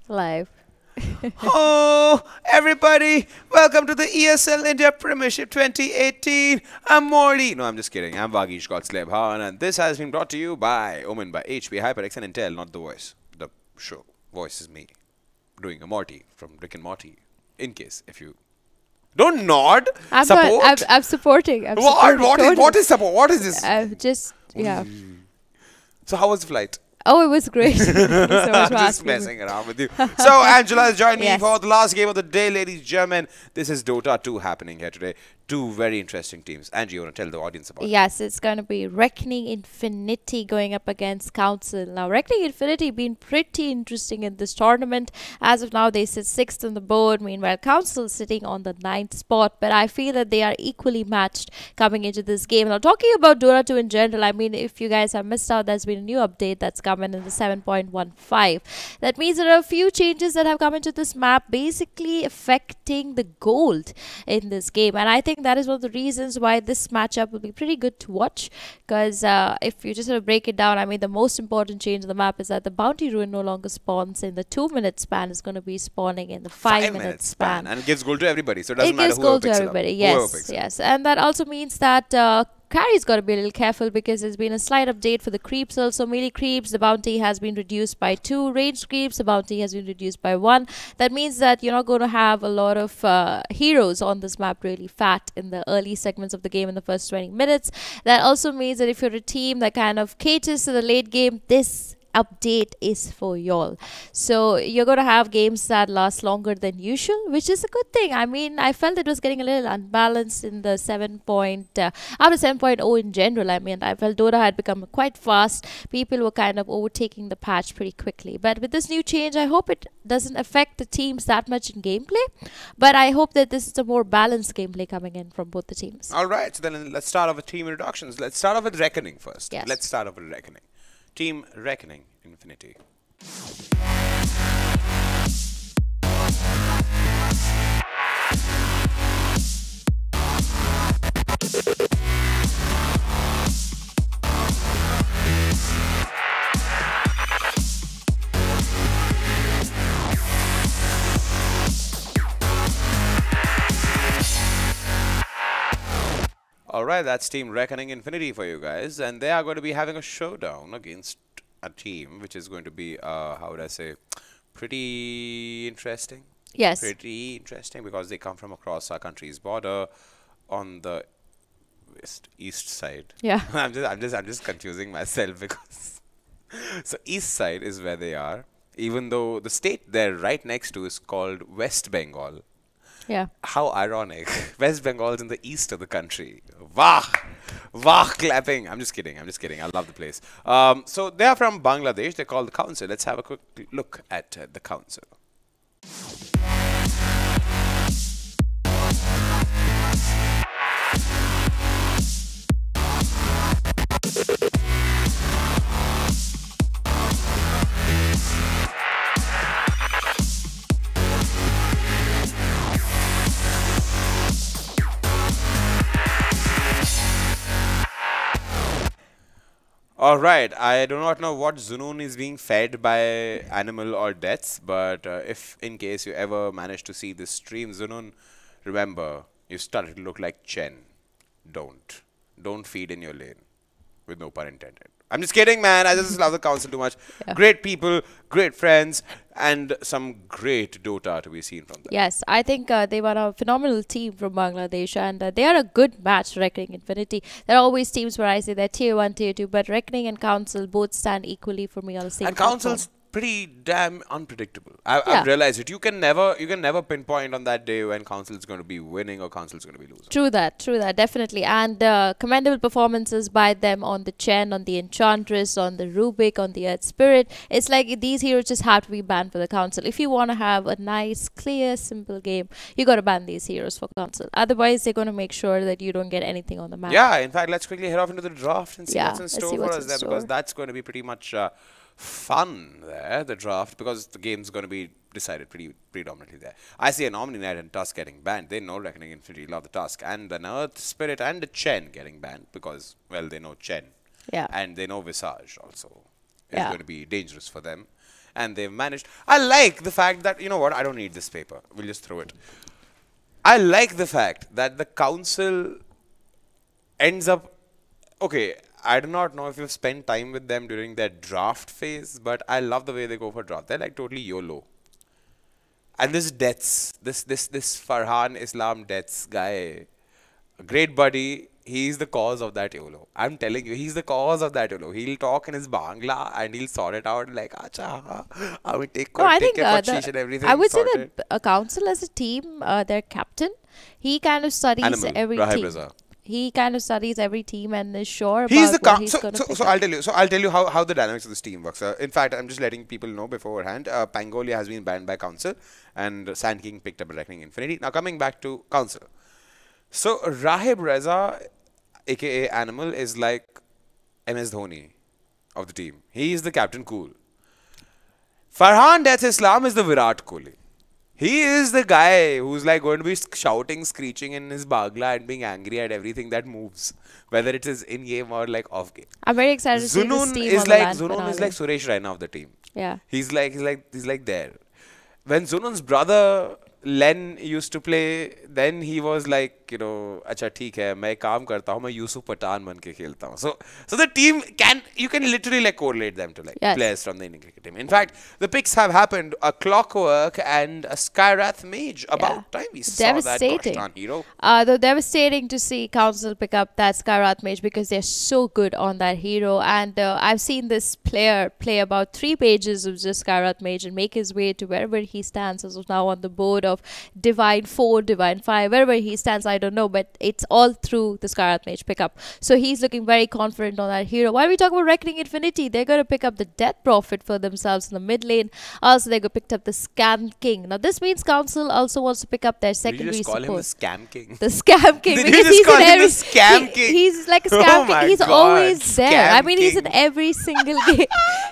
Live. Oh, everybody, welcome to the ESL India Premiership 2018. I'm Morley. No, I'm just kidding. I'm Vagish Godslebhan, and this has been brought to you by Omen by HP HyperX and Intel, not the voice. The show. Voice is me doing a Morty from Rick and Morty. In case if you don't nod, support. I'm supporting. What is support? What is this? Yeah. So how was the flight? Oh, it was great. Thank you so much for Just asking me. messing around with you. So Angela has joined me Yes. for the last game of the day, ladies and gentlemen. This is Dota 2 happening here today. Two very interesting teams. Angie, you want to tell the audience about it? Yes, it's going to be Reckoning Infinity going up against Council. Now, Reckoning Infinity been pretty interesting in this tournament. As of now, they sit 6th on the board. Meanwhile, Council sitting on the 9th spot. But I feel that they are equally matched coming into this game. Now, talking about Dota 2 in general, I mean, if you guys have missed out, there's been a new update that's come in the 7.15. That means there are a few changes that have come into this map, basically affecting the gold in this game. And I think that is one of the reasons why this matchup will be pretty good to watch, because if you just sort of break it down, I mean, the most important change in the map is that the bounty ruin no longer spawns in the 2-minute span. It's going to be spawning in the 5-minute span. And it gives gold to everybody, so it doesn't matter gives who gold to picks everybody. it up. Yes. And that also means that Carry's got to be a little careful, because there's been a slight update for the creeps also. Melee creeps, the bounty has been reduced by 2. Ranged creeps, the bounty has been reduced by 1. That means that you're not going to have a lot of heroes on this map really fat in the early segments of the game in the first 20 minutes. That also means that if you're a team that kind of caters to the late game, this update is for y'all. So you're going to have games that last longer than usual, which is a good thing. I mean, I felt it was getting a little unbalanced in the after 7.0 in general. I mean, I felt Dota had become quite fast. People were kind of overtaking the patch pretty quickly. But with this new change, I hope it doesn't affect the teams that much in gameplay. But I hope that this is a more balanced gameplay coming in from both the teams. All right, so then let's start off with team introductions. Let's start off with Reckoning first. Yes. Let's start off with Reckoning. Team Reckoning Infinity. Alright, that's Team Reckoning Infinity for you guys, and they are going to be having a showdown against a team which is going to be, how would I say, pretty interesting. Yes. Pretty interesting, because they come from across our country's border on the east side. Yeah. I'm just confusing myself, because so east side is where they are, even though the state they're right next to is called West Bengal. Yeah. How ironic. West Bengal is in the east of the country. Wah! Wah! Clapping. I'm just kidding. I love the place. So they are from Bangladesh. They're called the Council. Let's have a quick look at the Council. Alright, I do not know what Zunoon is being fed by animal or deaths, but if in case you ever manage to see this stream, Zunoon, remember, you started to look like Chen. Don't feed in your lane, with no pun intended. I'm just kidding, man. I just love the Council too much. Yeah. Great people, great friends, and some great Dota to be seen from them. Yes, I think they were a phenomenal team from Bangladesh, and they are a good match, Reckoning Infinity. There are always teams where I say they're tier 1, tier 2, but Reckoning and Council both stand equally for me on the same And platform. Council's pretty damn unpredictable. I've realized it. You can never pinpoint on that day when Council is going to be winning or Council is going to be losing. True that, definitely. And commendable performances by them on the Chen, on the Enchantress, on the Rubik, on the Earth Spirit. It's like these heroes just have to be banned for the Council. If you want to have a nice, clear, simple game, you got to ban these heroes for Council. Otherwise, they're going to make sure that you don't get anything on the map. Yeah, in fact, let's quickly head off into the draft and see Yeah, what's in let's store see for what's us in there, store. because that's going to be pretty much fun there, the draft, because the game's going to be decided predominantly there. I see Anomaly Knight and Tusk getting banned. They know Reckoning Infinity love the Tusk, and the Earth Spirit and the Chen getting banned because, well, they know Chen. Yeah. And they know Visage also is going to be dangerous for them. and they've managed. I like the fact that, you know what, I don't need this paper. We'll just throw it. I like the fact that the council ends up, okay, I do not know if you've spent time with them during their draft phase, but I love the way they go for draft. They're like totally YOLO. And this Deaths, this Farhan Islam Deaths guy, a great buddy, he's the cause of that YOLO. I'm telling you, he's the cause of that YOLO. He'll talk in his Bangla and he'll sort it out like, acha, I will take care of sheesh and everything. I would say sorted. that a council as a team, their captain, he kind of studies Animal, every Rahib team. Raza. He kind of studies every team and is sure about He's the what he's going to pick so up. I'll tell you how the dynamics of this team works. In fact, I'm just letting people know beforehand. Pangolia has been banned by Council, and Sand King picked up Reckoning Infinity. Now coming back to Council, so Rahib Reza, aka Animal, is like MS Dhoni of the team. He is the captain cool. Farhan Death Islam is the Virat Kohli. He is the guy who's like going to be shouting, screeching in his Bagla and being angry at everything that moves, whether it is in game or like off game. I'm very excited to see this Zunun team is on like the land Zunun is finale. like Suresh Raina of the team. Yeah. He's like there. When Zunun's brother Len used to play, then he was like, you know, acha theek hai, main kaam karta hu, main Yusuf Pathan ban ke khelta hu. So the team you can literally like correlate them to like players from the Indian cricket team. In fact, the picks have happened, a Clockwork and a Skyrath Mage. About time we saw that gosh hero. Though devastating to see Council pick up that Skyrath Mage because they're so good on that hero. And I've seen this player play about 3 pages of just Skyrath Mage and make his way to wherever he stands as of now on the board of Divine 4, Divine 5, wherever he stands, I don't know, but it's all through the Skyrath Mage pickup. So he's looking very confident on that hero. While we talk about Reckoning Infinity, they're going to pick up the Death Prophet for themselves in the mid lane. Also, they're going to pick up the Scam King. Now, this means Council also wants to pick up their secondary support. Did you just call him the Scam King? The Scam King. Did because you just he's call in him every, the Scam King? He's like a Scam King. He's always there. I mean, King. he's in every single game.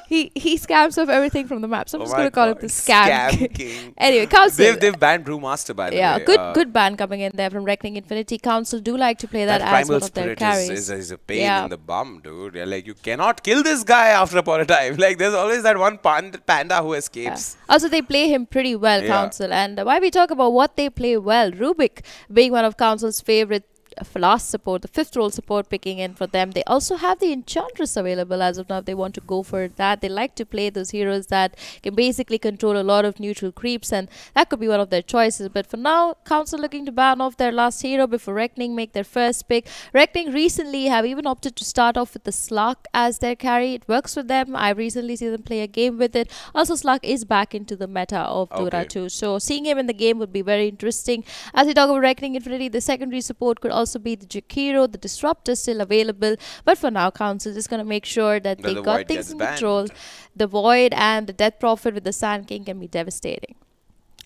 He scams off everything from the map. So I'm just going to call him the Scam King. Anyway, Council. They've banned Brewmaster, by the way. Yeah, good ban coming in there from Reckoning Infinity. Council do like to play that as one of their carries. Is a pain in the bum, dude. You're like, you cannot kill this guy after upon a time. Like, there's always that one panda who escapes. Yeah. Also, they play him pretty well, Council. And while we talk about what they play well, Rubik being one of Council's favorite last support, the 5th role support picking in for them. They also have the Enchantress available as of now if they want to go for that. They like to play those heroes that can basically control a lot of neutral creeps, and that could be one of their choices. But for now, Council looking to ban off their last hero before Reckoning make their first pick. Reckoning recently have even opted to start off with the Slark as their carry. It works for them. I recently see them play a game with it. Also, Slark is back into the meta of DOTA 2. So seeing him in the game would be very interesting. As we talk about Reckoning Infinity, the secondary support could also be the Jakiro, the Disruptor still available. But for now, Council is just going to make sure that they got things in control. The Void and the Death Prophet with the Sand King can be devastating.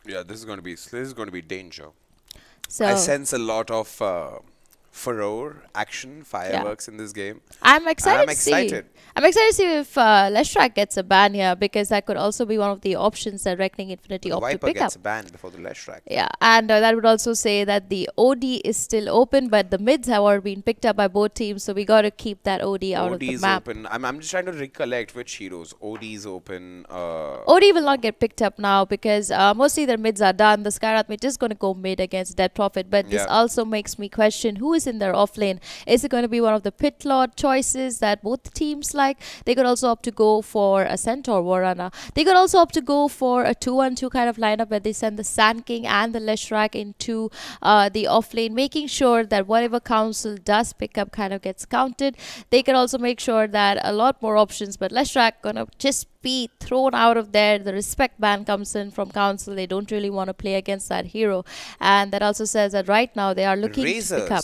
Yeah, this is going to be danger. So I sense a lot of furore, action, fireworks in this game. I'm excited to see if Leshrac gets a ban here, because that could also be one of the options that Reckoning Infinity opt to pick up. Viper gets a ban before the Leshrac. Yeah, and that would also say that the OD is still open, but the mids have already been picked up by both teams, so we got to keep that OD out of the map. Open. I'm just trying to recollect which heroes. OD is open. OD will not get picked up now because mostly their mids are done. The Skyrath mid is going to go mid against Dead Prophet, but this also makes me question who is in their off lane. Is it going to be one of the Pit Lord choices that both teams like? They could also opt to go for a Centaur Warana. They could also opt to go for a 2-1-2 kind of lineup where they send the Sand King and the Leshrac into the off lane, making sure that whatever Council does pick up kind of gets counted. They could also make sure that a lot more options, but Leshrac gonna just be thrown out of there. The respect ban comes in from Council. They don't really want to play against that hero, and that also says that right now they are looking to pick up.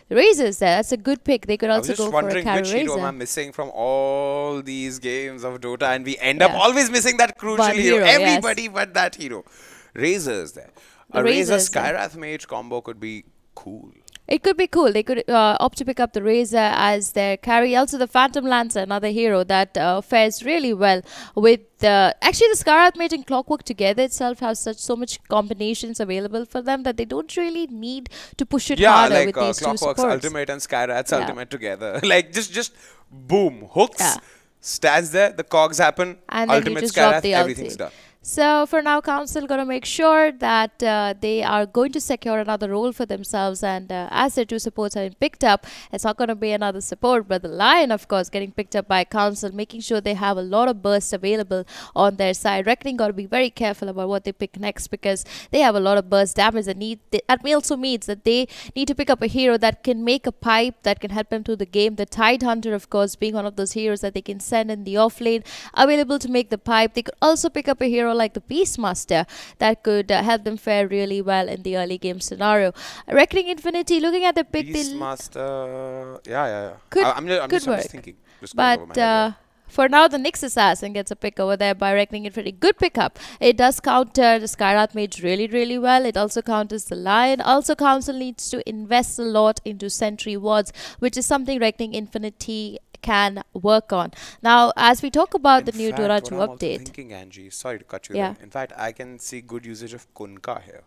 The Razor is there. That's a good pick. They could also go for a carry Razor. I was just wondering which hero am I missing from all these games of Dota, and we end up always missing that crucial hero. Everybody but that hero. Razor is there. A Razor Skyrath Mage combo could be cool. It could be cool. They could opt to pick up the Razor as their carry. Also, the Phantom Lancer, another hero that fares really well with actually the Skyrath Mage and Clockwork together itself have so much combinations available for them that they don't really need to push it harder like with these two supports. Clockwork's ultimate and Skyrath's ultimate together. Like just boom, hooks. stands there, the cogs happen, and then you ultimate just drop Skyrath, the everything's ulti. done. So for now, Council going to make sure that they are going to secure another role for themselves. And as their two supports have been picked up, it's not going to be another support, but the Lion, of course, getting picked up by Council, making sure they have a lot of bursts available on their side. Reckoning got to be very careful about what they pick next because they have a lot of burst damage that also means that they need to pick up a hero that can make a pipe that can help them through the game. The Tide Hunter, of course, being one of those heroes that they can send in the off lane, available to make the pipe. They could also pick up a hero like the Beastmaster that could help them fare really well in the early game scenario. Reckoning Infinity, looking at the pick, Beastmaster, yeah. Could, I'm just thinking. Just going over my but head, for now, the Nyx Assassin gets a pick over there by Reckoning Infinity. Good pickup. It does counter the Skyrath Mage really well. It also counters the Lion. Also, Council needs to invest a lot into Sentry wards, which is something Reckoning Infinity can work on. Now, as we talk about the new DOTA 2 I'm update. thinking, Angie, sorry to cut you Yeah. there. In fact, I can see good usage of Kunkka here.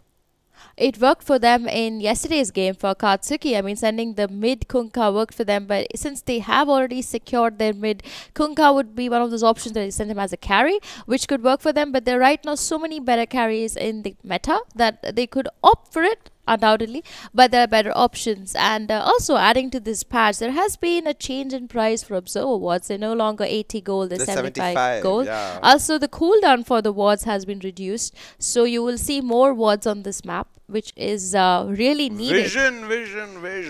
It worked for them in yesterday's game for Katsuki. I mean, sending the mid Kunkka worked for them, but since they have already secured their mid, Kunkka would be one of those options that they send him as a carry, which could work for them. But there are right now so many better carries in the meta that they could opt for it, undoubtedly, but there are better options. And also adding to this patch, there has been a change in price for observer wards. They're no longer 80 gold, they're 75 gold. Yeah. Also, the cooldown for the wards has been reduced, so you will see more wards on this map, which is really needed. Vision.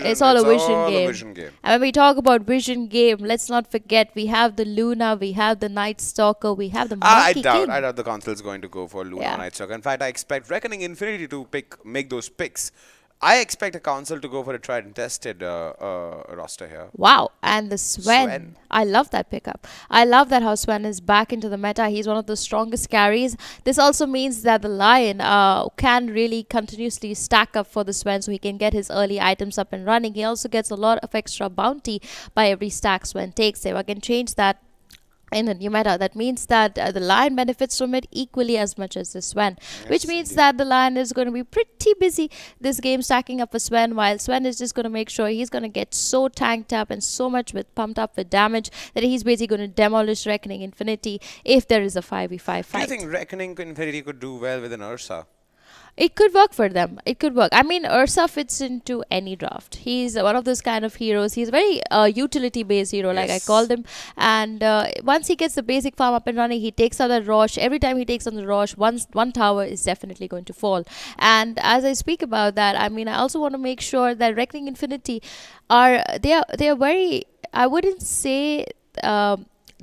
It's all a vision all game. A vision game. And when we talk about vision game, let's not forget we have the Luna, we have the Night Stalker, we have the Monkey King. I doubt the Council is going to go for Luna Night Stalker. In fact, I expect Reckoning Infinity to make those picks. I expect a Council to go for a tried and tested roster here. Wow, and the Sven. I love that pickup. I love that how Sven is back into the meta. He's one of the strongest carries. This also means that the Lion can really continuously stack up for the Sven so he can get his early items up and running. He also gets a lot of extra bounty by every stack Sven takes. If I can change that in a new meta, that means that the Lion benefits from it equally as much as the Sven, which means that the Lion is going to be pretty busy this game stacking up for Sven, while Sven is just going to make sure he's going to get so tanked up and so much pumped up with damage that he's basically going to demolish Reckoning Infinity if there is a 5v5 fight. Do you think Reckoning Infinity could do well with an Ursa? It could work for them. It could work. I mean, Ursa fits into any draft. He's one of those kind of heroes. He's a very utility-based hero, like I called him. And once he gets the basic farm up and running, he takes out that Rosh. Every time he takes on the Rosh, one tower is definitely going to fall. And as I speak about that, I mean, I also want to make sure that Reckoning Infinity are very, I wouldn't say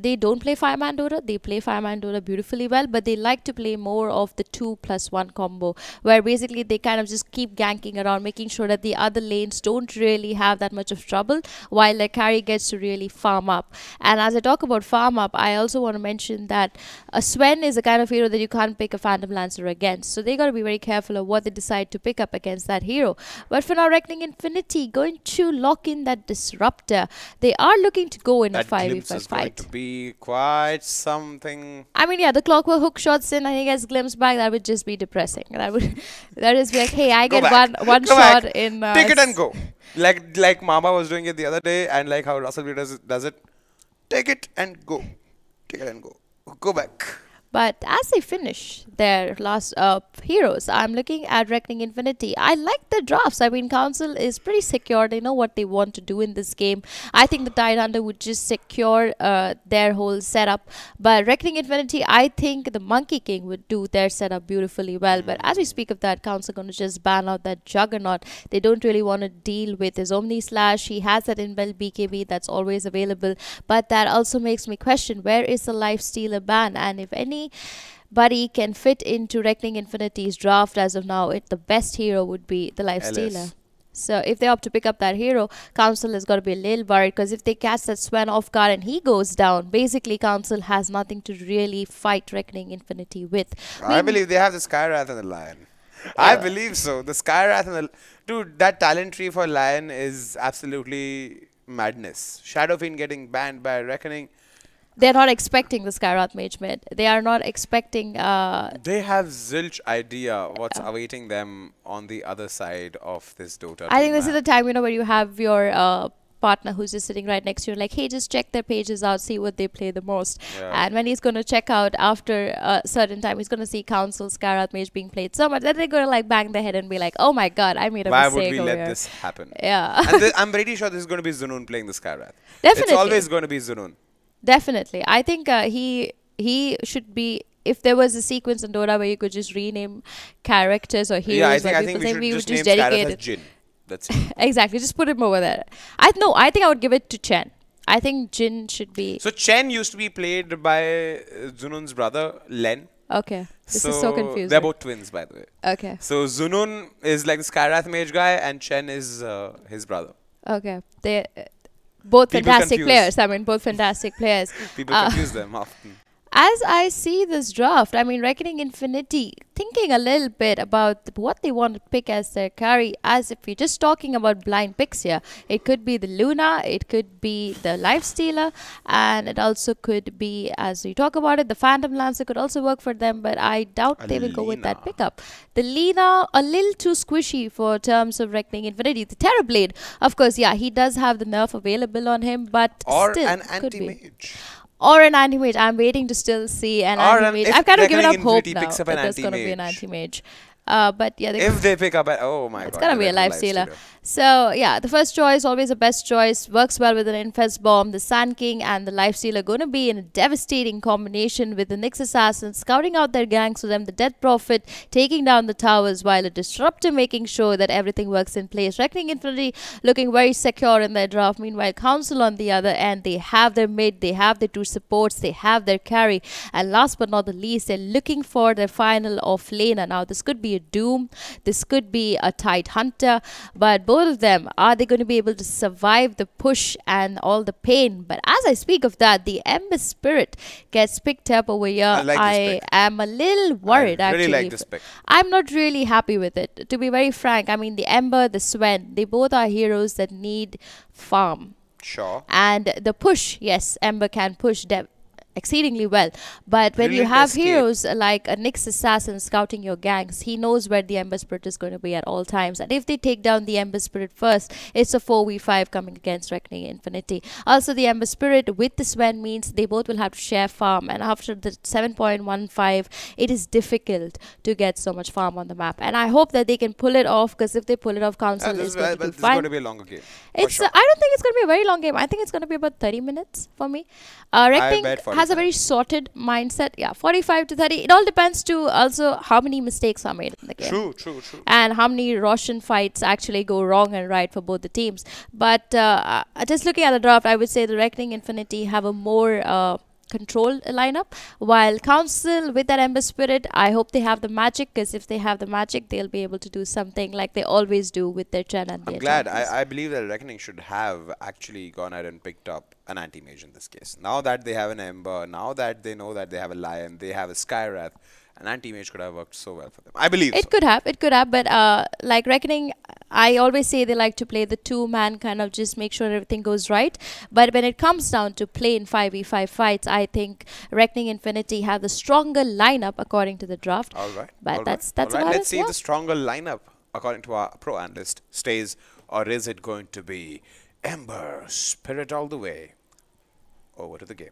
they don't play Fireman DOTA. They play Fireman DOTA beautifully well, but they like to play more of the 2+1 combo, where basically they kind of just keep ganking around, making sure that the other lanes don't really have that much of trouble, while their carry gets to really farm up. And as I talk about farm up, I also want to mention that Sven is a kind of hero that you can't pick a Phantom Lancer against, so they got to be very careful of what they decide to pick up against that hero. But for now, Reckoning Infinity going to lock in that Disruptor. They are looking to go in a 5v5 fight. Quite something. I mean, yeah, the Clockwork Hook shots in and he gets glimpsed back. That would just be depressing. That is like, hey, I get one shot in. Take it and go. Like Mama was doing it the other day, and like how Russell does it. Take it and go. Take it and go. Go back. But as they finish their last heroes, I'm looking at Reckoning Infinity. I like the drafts. I mean, Council is pretty secure. They know what they want to do in this game. I think the Tide Hunter would just secure their whole setup. But Reckoning Infinity, I think the Monkey King would do their setup beautifully well. But as we speak of that, Council going to just ban out that Juggernaut. They don't really want to deal with his Omni Slash. He has that inbuilt BKB that's always available. But that also makes me question, where is the Lifestealer ban? And if anybody can fit into Reckoning Infinity's draft as of now, the best hero would be the Lifestealer. So if they opt to pick up that hero, Council has got to be a little worried, because if they catch that Sven off guard and he goes down, basically Council has nothing to really fight Reckoning Infinity with. I believe they have the Skyrath and the Lion. I believe so. The Skyrath and the... Dude, that talent tree for Lion is absolutely madness. Shadow Fiend getting banned by Reckoning. They're not expecting the Skyrath Mage mid. They are not expecting... They have zilch idea what's awaiting them on the other side of this DOTA. I think this is the time, where you have your partner who's just sitting right next to you, like, hey, just check their pages out, see what they play the most. Yeah. And when he's going to check out after a certain time, he's going to see Council Skyrath Mage being played so much that they're going to like bang their head and be like, oh my god, I made a Why mistake. would we over let here. this happen? Yeah. And I'm pretty sure this is going to be Zunoon playing the Skyrath. Definitely. It's always going to be Zunoon. Definitely. I think he should be. If there was a sequence in Dota where you could just rename characters or heroes, Yeah, I like think people we say, should just would name dedicate Skyrath as it. Jin. That's it. Exactly, just put him over there. I think I would give it to Chen. I think Jin should be. So Chen used to be played by Zunoon's brother, Len. Okay, this is so confusing. They're both twins, by the way. Okay. So Zunoon is like the Skyrath Mage guy, and Chen is his brother. Okay, they both People fantastic confuse. players. I mean, both fantastic players. People confuse them often. As I see this draft, I mean, Reckoning Infinity, thinking a little bit about what they want to pick as their carry, as if you're just talking about blind picks here. It could be the Luna, it could be the Lifestealer, and it also could be, as we talk about it, the Phantom Lancer could also work for them, but I doubt they will go with that pickup. The Lina, a little too squishy for terms of Reckoning Infinity. The Terrorblade, of course, yeah, he does have the nerf available on him, but Or still, an could be. anti-mage. Or an anti-mage. I'm waiting to still see an anti-mage. I've kind of given up hope now picks up that an there's going to be an anti-mage. anti-mage. But yeah, If they pick up oh my god. it's going to be a Lifestealer. So yeah, the first choice, always the best choice, works well with an Infest Bomb. The Sand King and the Lifestealer going to be in a devastating combination with the Nyx Assassin scouting out their gangs for them, the Death Prophet taking down the towers while a Disruptor making sure that everything works in place. Reckoning Infinity looking very secure in their draft. Meanwhile, Council on the other end, they have their mid, they have their two supports, they have their carry. And last but not the least, they're looking for their final off laner. Now, this could be a Doom, this could be a Tide Hunter, but both of them, are they going to be able to survive the push and all the pain? But as I speak of that, the Ember Spirit gets picked up over here. I am a little worried, I really actually. like this pick. I'm not really happy with it, to be very frank. I mean, the Ember, the Sven, they both are heroes that need farm. Sure. And the push, yes, Ember can push exceedingly well, but when you have heroes like a Nyx Assassin scouting your gangs, he knows where the Ember Spirit is going to be at all times, and if they take down the Ember Spirit first, it's a 4v5 coming against Reckoning Infinity. Also, the Ember Spirit with the Sven means they both will have to share farm, and after the 7.15 it is difficult to get so much farm on the map, and I hope that they can pull it off, because if they pull it off, Council is going to do fine. It's going to be a longer game. I don't think it's going to be a very long game. I think it's going to be about 30 minutes for me. Reckoning has a very sorted mindset. Yeah, 45 to 30. It all depends to also how many mistakes are made in the game. True. And how many Roshan fights actually go wrong and right for both the teams. But just looking at the draft, I would say the Reckoning Infinity have a more controlled lineup, while Council with that Ember Spirit, I hope they have the magic, because if they have the magic, they'll be able to do something like they always do with their Chen and their I'm glad. I believe that Reckoning should have actually gone ahead and picked up an anti-mage in this case. Now that they have an Ember, now that they know that they have a Lion, they have a Skyrath, an anti-mage could have worked so well for them. I believe it could have, but like Reckoning, I always say they like to play the two-man, kind of just make sure everything goes right. But when it comes down to plain 5v5 fights, I think Reckoning Infinity have the stronger lineup according to the draft. All right. But that's about it. Let's see if the stronger lineup, according to our pro analyst, stays, or is it going to be Ember Spirit all the way? Over to the game.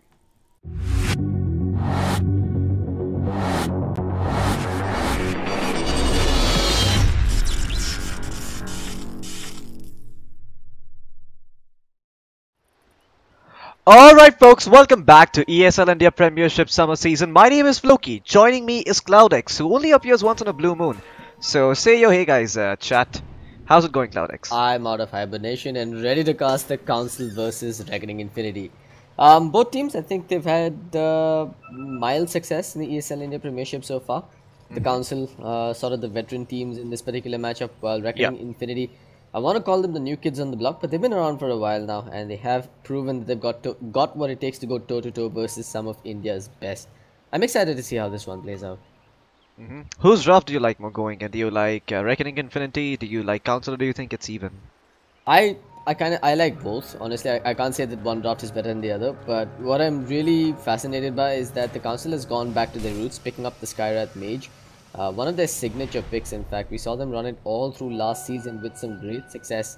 Alright folks, welcome back to ESL India Premiership Summer Season. My name is Floki. Joining me is CloudX, who only appears once on a blue moon. So say yo hey guys, chat. How's it going, CloudX? I'm out of hibernation and ready to cast the Council versus Reckoning Infinity. Both teams, I think they've had mild success in the ESL India Premiership so far. The Council, sort of the veteran teams in this particular matchup, while Reckoning Infinity, I want to call them the new kids on the block, but they've been around for a while now, and they have proven that they've got what it takes to go toe-to-toe versus some of India's best. I'm excited to see how this one plays out. Whose draft do you like more going? And do you like Reckoning Infinity? Do you like Council, or do you think it's even? I like both. Honestly, I can't say that one draft is better than the other, but what I'm really fascinated by is that the Council has gone back to their roots, picking up the Skyrath Mage. One of their signature picks, in fact. We saw them run it all through last season with some great success.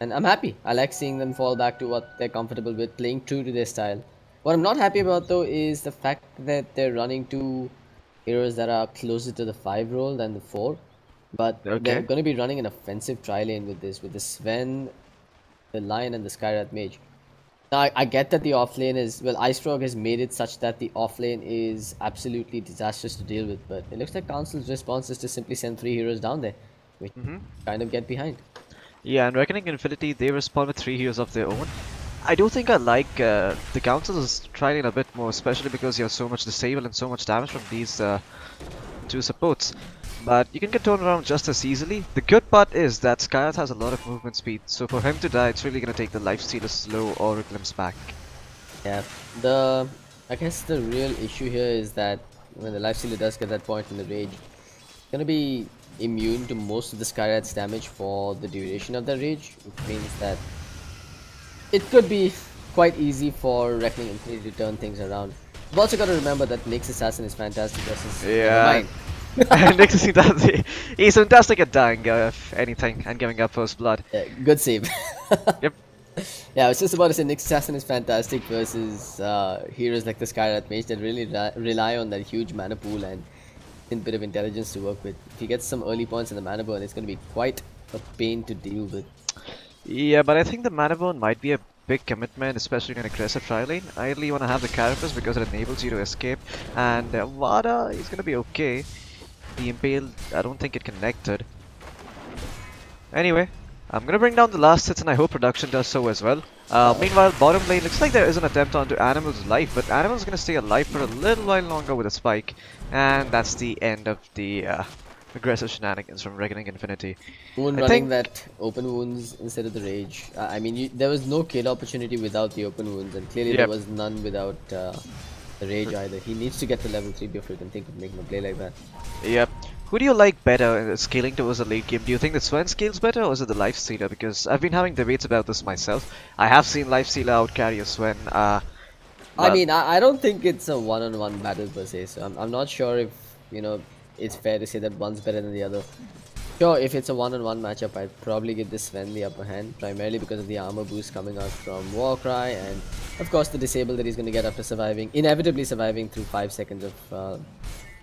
And I'm happy. I like seeing them fall back to what they're comfortable with, playing true to their style. What I'm not happy about though is the fact that they're running two heroes that are closer to the 5 role than the 4. But they're Okay. going to be running an offensive tri lane with this, with the Sven, the Lion, and the Skywrath Mage. Now, I get that the offlane is, well, Ice Rock has made it such that the offlane is absolutely disastrous to deal with, but it looks like Council's response is to simply send 3 heroes down there, which kind of get behind. Yeah, and Reckoning Infinity, they respond with 3 heroes of their own. I do think I like the Council's trying a bit more, especially because you have so much disable and so much damage from these two supports. But you can get turned around just as easily. The good part is that Skywrath has a lot of movement speed, so for him to die, it's really gonna take the lifestealer slow or a glimpse back. Yeah, I guess the real issue here is that when the Lifestealer does get that point in the rage, it's gonna be immune to most of the Skywrath's damage for the duration of the rage, which means that it could be quite easy for Reckoning Infinity to turn things around. We've also got to remember that Nyx Assassin is fantastic versus Yeah. Nix he's fantastic at dying, if anything, and giving up first blood. Yeah, good save. Yep. Yeah, I was just about to say Nyx Assassin is fantastic versus heroes like the Skywrath Mage that really rely on that huge mana pool and a bit of intelligence to work with. If he gets some early points in the mana burn, it's going to be quite a pain to deal with. Yeah, but I think the mana burn might be a big commitment, especially in an aggressive tri lane. I really want to have the Carapace because it enables you to escape, and Vada is going to be okay. The Impale, I don't think it connected. Anyway, I'm gonna bring down the last hits and I hope production does so as well. Meanwhile, bottom lane looks like there is an attempt onto Animal's life, but Animal's gonna stay alive for a little while longer with a spike. And that's the end of the aggressive shenanigans from Reckoning Infinity. Moon I running think- that open wounds instead of the rage. I mean, there was no kill opportunity without the open wounds, and clearly there Yep. was none without the rage either. He needs to get to level 3 before he can think of making a play like that. Yep. Who do you like better scaling towards the late game? Do you think that Sven scales better or is it the Lifestealer? Because I've been having debates about this myself. I have seen Lifestealer outcarry a Sven. I But- mean, I don't think it's a one-on-one battle per se, so I'm not sure if, you know, it's fair to say that one's better than the other. Sure, if it's a one-on-one matchup, I'd probably give this Sven the upper hand, primarily because of the armor boost coming out from Warcry, and of course the disable that he's going to get after inevitably surviving through 5 seconds of,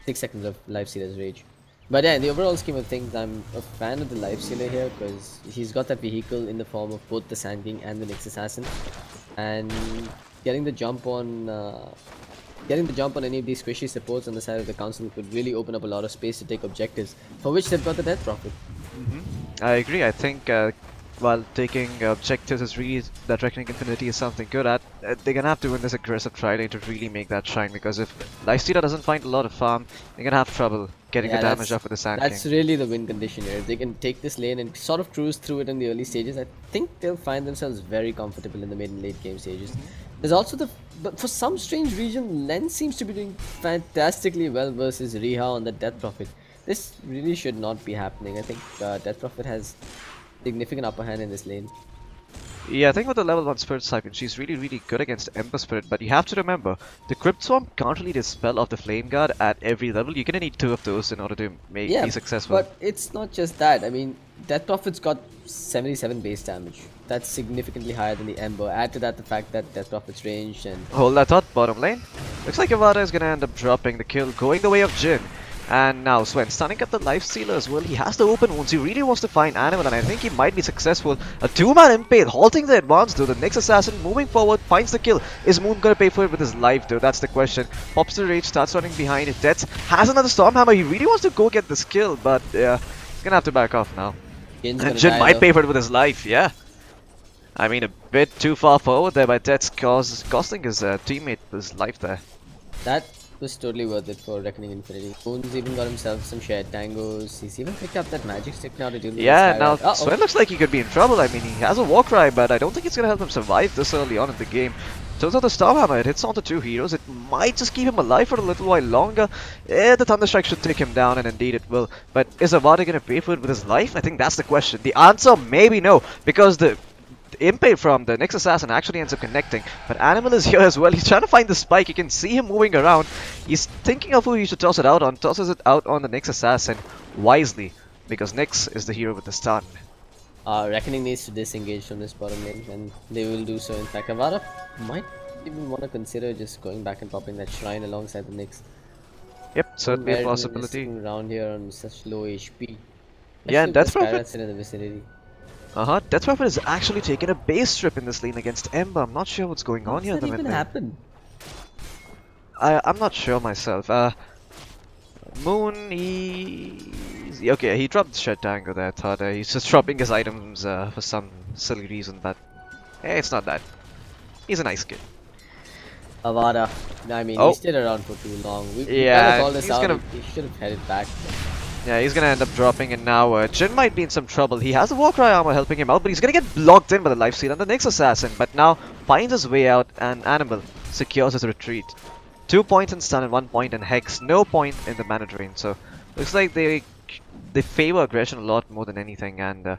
6 seconds of Lifestealer's Rage. But yeah, in the overall scheme of things, I'm a fan of the Lifestealer here because he's got that vehicle in the form of both the Sand King and the Nyx Assassin, and getting the jump on any of these squishy supports on the side of the council could really open up a lot of space to take objectives, for which they've got the Death Prophet. I agree. I think while taking objectives is really that Reckoning Infinity is something good at, they're gonna have to win this aggressive tri lane to really make that shine. Because if Lifestealer doesn't find a lot of farm, they're gonna have trouble getting the damage off with the Sand That's King. really the win condition here. If they can take this lane and sort of cruise through it in the early stages, I think they'll find themselves very comfortable in the mid and late game stages. There's also but for some strange reason, Len seems to be doing fantastically well versus Riha on the Death Prophet. This really should not be happening. I think Death Prophet has significant upper hand in this lane. Yeah, I think with the level 1 Spirit Siphon, she's really good against Ember Spirit, but you have to remember, the Crypt Swamp can't really dispel off the Flame Guard at every level. You're gonna need 2 of those in order to be successful. But it's not just that. I mean, Death Prophet's got 77 base damage. That's significantly higher than the Ember. Add to that the fact that Death Prophet's ranged and... Hold that thought, bottom lane. Looks like Avada is gonna end up dropping the kill, going the way of Jin. And now Sven stunning up the Lifestealer as well. He has the open wounds. He really wants to find Animal, and I think he might be successful. A 2-man Impale halting the advance though. The Nyx Assassin moving forward finds the kill. Is Moon gonna pay for it with his life though? That's the question. Pops the rage, starts running behind it. Death has another Stormhammer. He really wants to go get this kill, but yeah, he's gonna have to back off now. Jin's And gonna Jin die, might though. pay for it with his life, yeah. I mean, a bit too far forward there by Death's costing his teammate his life there. That was totally worth it for Reckoning Infinity. Moon's even got himself some shared tangos. He's even picked up that magic stick now to deal with Yeah, the now Skywrath. Sven looks like he could be in trouble. I mean, he has a Warcry, but I don't think it's gonna help him survive this early on in the game. Turns out the Stormhammer, it hits onto 2 heroes. It might just keep him alive for a little while longer. The Thunderstrike should take him down, and indeed it will. But is Avada gonna pay for it with his life? I think that's the question. The answer may be no, because the Impale from the Nyx Assassin actually ends up connecting, but Animal is here as well. He's trying to find the spike. You can see him moving around. He's thinking of who he should toss it out on. Tosses it out on the Nyx Assassin wisely, because Nyx is the hero with the stun. Reckoning needs to disengage from this bottom lane, and they will do so. In fact, Avada might even want to consider just going back and popping that shrine alongside the Nyx. Yep, certainly a Merit when he's possibility. sitting around here on such low HP. Yeah, and Death Prophet. Skyrat's in the vicinity. Death Prophet is actually taking a base trip in this lane against Ember. I'm not sure what's going on here. How did that even happen? I'm not sure myself. Moon, okay, he dropped the Shed Tango there. I thought he's just dropping his items for some silly reason, but it's not that. He's a nice kid. Avada. I mean, he stayed around for too long. We Yeah, kind of called this out. He should have headed back. Yeah, he's gonna end up dropping, and now Jin might be in some trouble. He has the Warcry armor helping him out, but he's gonna get blocked in by the Lifesteal and the Nyx Assassin. But now finds his way out, and Animal secures his retreat. 2 points in stun and 1 point in Hex, no point in the mana drain. So looks like they favor aggression a lot more than anything, and I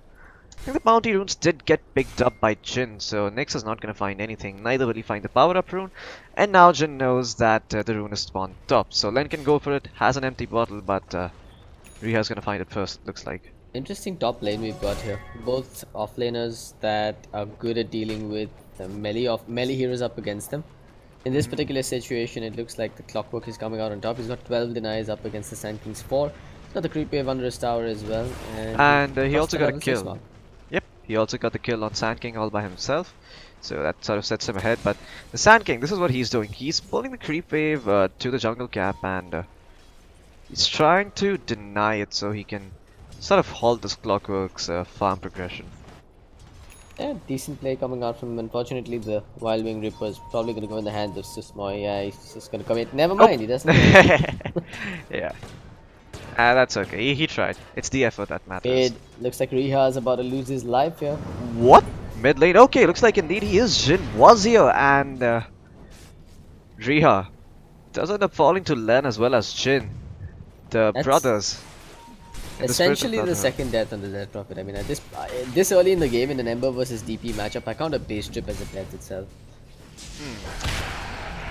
think the bounty runes did get picked up by Jin, so Nyx is not gonna find anything. Neither will he find the power up rune, and now Jin knows that the rune is spawned top. So Len can go for it, has an empty bottle, but Riha's gonna find it first, looks like. Interesting top lane we've got here. Both offlaners that are good at dealing with the melee heroes up against them. In this particular situation, it looks like the Clockwork is coming out on top. He's got 12 denies up against the Sand King's 4. He's got the creep wave under his tower as well. And he also got a kill. Yep, he also got the kill on Sand King all by himself. So that sort of sets him ahead. But the Sand King, this is what he's doing. He's pulling the creep wave to the jungle cap, and he's trying to deny it so he can sort of halt this Clockwork's farm progression. Yeah, decent play coming out from him. Unfortunately, the Wild Wing Ripper is probably going to go in the hands of Susmoy. Yeah, he's just going to commit. Never mind, he doesn't. Yeah. That's okay. He tried. It's the effort that matters. It looks like Riha is about to lose his life here. What? Mid lane? Okay, looks like indeed he is. Jin was here, and Riha does end up falling to Len as well as Jin. The brothers. Essentially the second death on the Death Prophet. I mean, at this early in the game in an Ember versus DP matchup, I count a base trip as a death itself.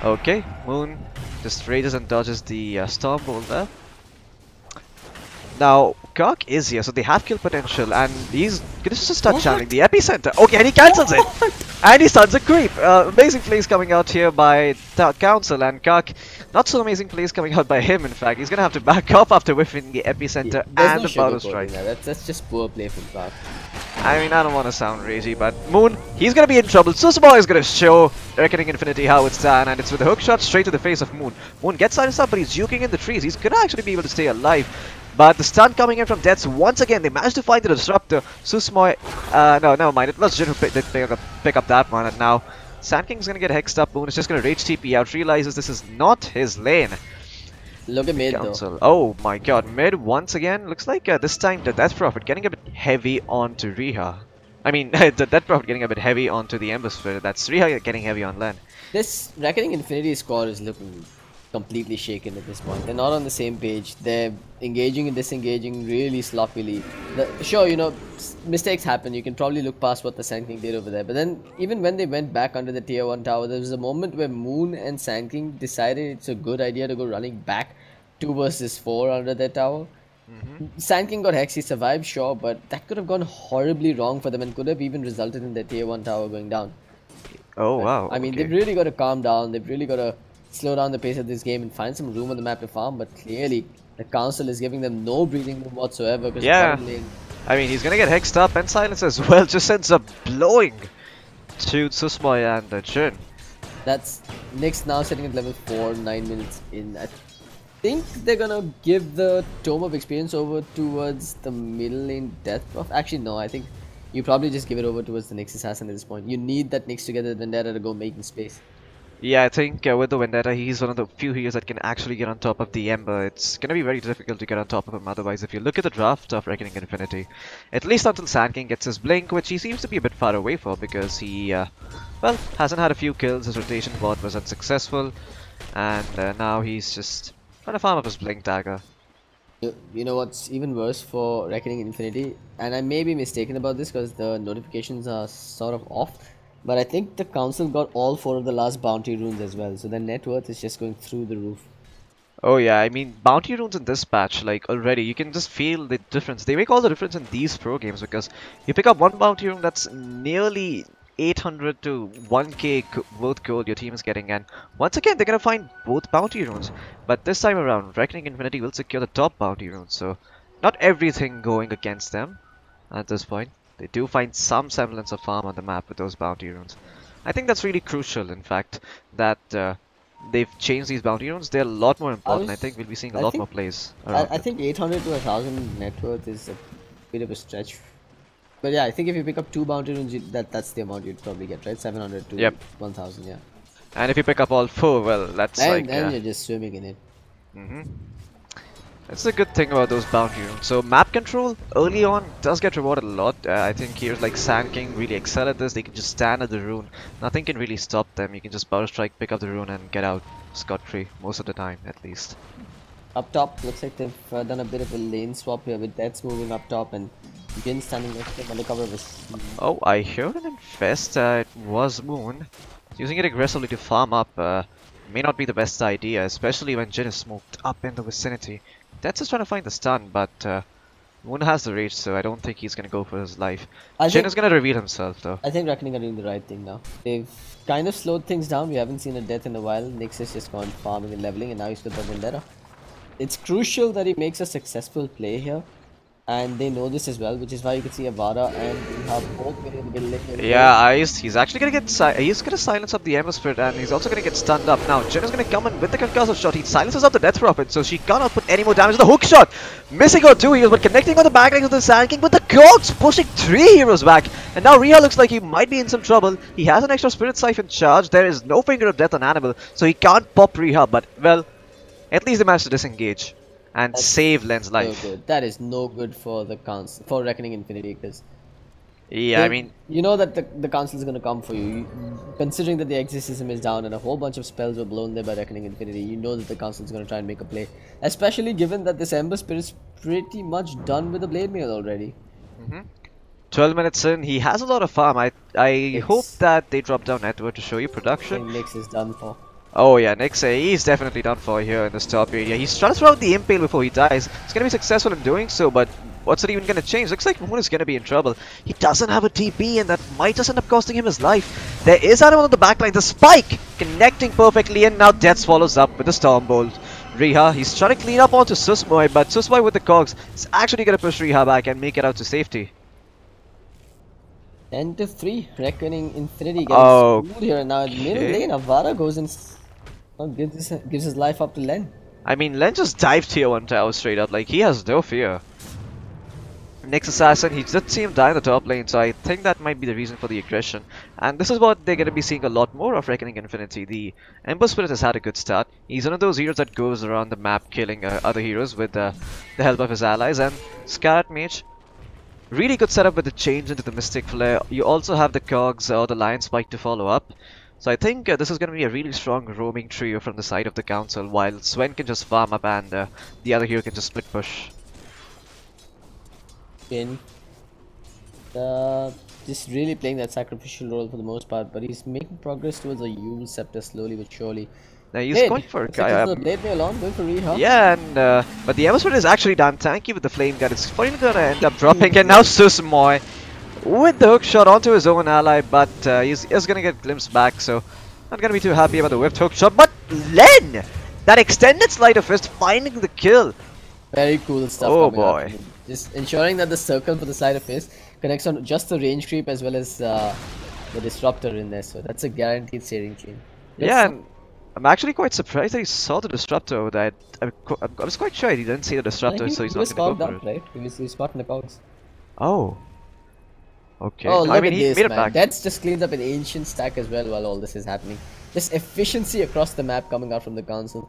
Okay, Moon just rages and dodges the Storm Bolt there. Now, Kirk is here, so they have kill potential, and he's gonna just start channeling the epicenter. Okay, and he cancels it! And he starts a creep! Amazing plays coming out here by Council, and Kirk, not so amazing plays coming out by him, in fact. He's gonna have to back off after whiffing the epicenter and the Powder Strike. That's just poor play from Kirk. I mean, I don't want to sound ragey, but Moon, he's gonna be in trouble. Susuma is gonna show Reckoning Infinity how it's done, and it's with a hook shot straight to the face of Moon. Moon gets silenced up, but he's juking in the trees. He's gonna actually be able to stay alive. But the stun coming in from Deaths once again. They managed to find the disruptor. Susmoy, no, never mind. It was Jin who did pick up that one, and now Sand King's gonna get hexed up. Moon is just gonna rage TP out. Realizes this is not his lane. Look at mid though. Oh my god, mid once again. Looks like this time the Death Prophet getting a bit heavy onto Riha. I mean, the Death Prophet getting a bit heavy onto the Ember Spirit. That's Riha getting heavy on Len. This Reckoning Infinity squad is looking completely shaken at this point. They're not on the same page. They're engaging and disengaging really sloppily. Sure, you know, mistakes happen. You can probably look past what the Sand King did over there. But then, even when they went back under the tier 1 tower, there was a moment where Moon and Sand King decided it's a good idea to go running back 2 versus 4 under their tower. Sand King got Hex, he survived, sure, but that could have gone horribly wrong for them and could have even resulted in their tier 1 tower going down. Oh, wow. I mean, they've really got to calm down. They've really got to slow down the pace of this game and find some room on the map to farm, but clearly the Council is giving them no breathing room whatsoever. Yeah, I mean, he's gonna get hexed up and silenced as well, just ends up blowing to Susmoy and Jin. That's Nyx now sitting at level 4, 9 minutes in. I think they're gonna give the Tome of Experience over towards the middle lane Death Prophet. Actually, no, I think you probably just give it over towards the Nyx Assassin at this point. You need that Nyx together with Vendetta to go making space. Yeah, I think with the Vendetta, he's one of the few heroes that can actually get on top of the Ember. It's gonna be very difficult to get on top of him otherwise. If you look at the draft of Reckoning Infinity, at least until Sand King gets his Blink, which he seems to be a bit far away for because he, well, hasn't had a few kills. His rotation bot was unsuccessful, and now he's just trying to farm up his Blink dagger. You know what's even worse for Reckoning Infinity, and I may be mistaken about this because the notifications are sort of off, but I think the Council got all 4 of the last bounty runes as well, so their net worth is just going through the roof. Oh yeah, I mean bounty runes in this patch, like already you can just feel the difference. They make all the difference in these pro games because you pick up one bounty rune that's nearly 800 to 1k worth gold your team is getting, and once again they're gonna find both bounty runes. But this time around, Reckoning Infinity will secure the top bounty rune, so not everything going against them at this point. They do find some semblance of farm on the map with those bounty runes. I think that's really crucial, in fact, that they've changed these bounty runes. They're a lot more important. I think we'll be seeing a lot more plays around I think 800 to 1000 net worth is a bit of a stretch. But yeah, I think if you pick up 2 bounty runes, that's the amount you'd probably get, right? 700 to 1000, yeah. And if you pick up all 4, well, that's and you're just swimming in it. That's the good thing about those bounty runes. So map control early on does get rewarded a lot. I think heroes like Sand King really excel at this. They can just stand at the rune. Nothing can really stop them. You can just power strike, pick up the rune and get out scot-free most of the time at least. Up top, looks like they've done a bit of a lane swap here with Deaths moving up top and Jin standing next to him under cover of his... Oh, I heard an infest. It was Moon. Using it aggressively to farm up may not be the best idea, especially when Jin is smoked up in the vicinity. Deaths is trying to find the stun, but Moon has the rage, so I don't think he's going to go for his life. Jin is going to reveal himself, though. I think Reckoning are doing the right thing now. They've kind of slowed things down. We haven't seen a death in a while. Nyx has just gone farming and leveling, and now he's with the Vendetta. It's crucial that he makes a successful play here. And they know this as well, which is why you can see Avada and we have both getting in the middle lane. Yeah, he's actually gonna get he's gonna silence up the Ember Spirit, and he's also gonna get stunned up. Now Jin is gonna come in with the concussive shot. He silences up the Death Prophet, so she cannot put any more damage. The hook shot, missing on 2 heroes, but connecting on the backlines of the Sand King. But the Cogs pushing 3 heroes back, and now Riha looks like he might be in some trouble. He has an extra Spirit Siphon charge. There is no Finger of Death on Annabelle, so he can't pop Riha. But well, at least they managed to disengage and save Len's life. No good. That is no good for the council, for Reckoning Infinity, because I mean, you know that the council is going to come for you. Considering that the exorcism is down and a whole bunch of spells were blown there by Reckoning Infinity, you know that the council is going to try and make a play. Especially given that this Ember Spirit is pretty much done with the Blade Mail already. 12 minutes in, he has a lot of farm. I hope that they drop down Edward to show you I production. think Nyx is done for. Oh yeah, Nyx, he's definitely done for here in this top area. He's trying to throw out the Impale before he dies. He's gonna be successful in doing so, but what's it even gonna change? Looks like Moon is gonna be in trouble. He doesn't have a TP, and that might just end up costing him his life. There is Animal on the backline, the spike connecting perfectly, and now Death follows up with the Storm Bolt. Riha, he's trying to clean up onto Susmoy, but Susmoy with the cogs is actually gonna push Riha back and make it out to safety. 10 to 3, Reckoning Infinity getting screwed here, and now in middle lane, Avada goes and gives his life up to Len. I mean, Len just dived tier 1 tower straight up, like he has no fear. Nyx Assassin, he did see him die in the top lane, so I think that might be the reason for the aggression. And this is what they're going to be seeing a lot more of Reckoning Infinity. The Ember Spirit has had a good start. He's one of those heroes that goes around the map killing other heroes with the help of his allies. And Scarlet Mage, really good setup with the change into the Mystic Flare. You also have the Cogs or the Lion Spike to follow up. So I think this is going to be a really strong roaming trio from the side of the council, while Sven can just farm up and the other hero can just split push. Just really playing that sacrificial role for the most part, but he's making progress towards a Yule Scepter slowly but surely. Now he's going for Blade Mail on, going for Riha. Yeah, and but the Ember Spirit is actually done. Thank you with the Flame Gun. It's finally going to end up dropping, and now Susmoy with the hook shot onto his own ally, but he's going to get glimpsed back, so not going to be too happy about the whipped hook shot. But Len, that extended Sleight of Fist, finding the kill. Very cool stuff. Oh boy. Just ensuring that the circle for the Sleight of Fist connects on just the range creep as well as the disruptor in there, so that's a guaranteed saving chain. Yeah, and I'm actually quite surprised that he saw the disruptor. That I was quite sure he didn't see the disruptor, so he's not going to go for it. Right? He was spotting the cogs. Oh. Okay. Oh, look I mean, at he this, made it man. back. That's just cleaned up an ancient stack as well while all this is happening. Just efficiency across the map coming out from the council.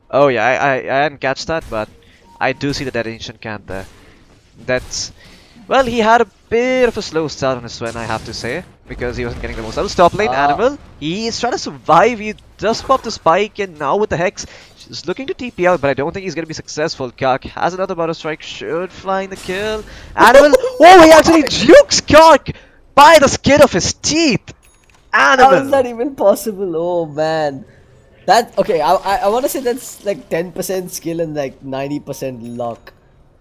Oh yeah, I didn't catch that, but I do see the dead ancient camp there. That's... Well, he had a bit of a slow start on his Sven, I have to say, because he wasn't getting the most out of top lane. Animal, he's trying to survive. He just popped the spike, and now with the Hex, he's looking to TP out, but I don't think he's going to be successful. Kark has another Butter Strike, should find the kill. Animal, oh, he actually jukes Kark by the skin of his teeth. Animal. How is that even possible? Oh man, That okay? I want to say that's like 10% skill and like 90% luck.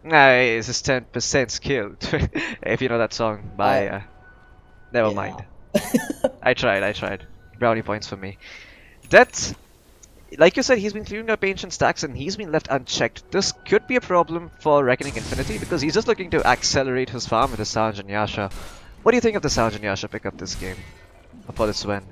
Nah, it's just 10% skill. If you know that song by never Yeah. mind. I tried. Brownie points for me. That's like you said, he's been clearing up ancient stacks and he's been left unchecked. This could be a problem for Reckoning Infinity because he's just looking to accelerate his farm with the Sanj and Yasha. What do you think of the Sanj and Yasha pick up this game? For this win?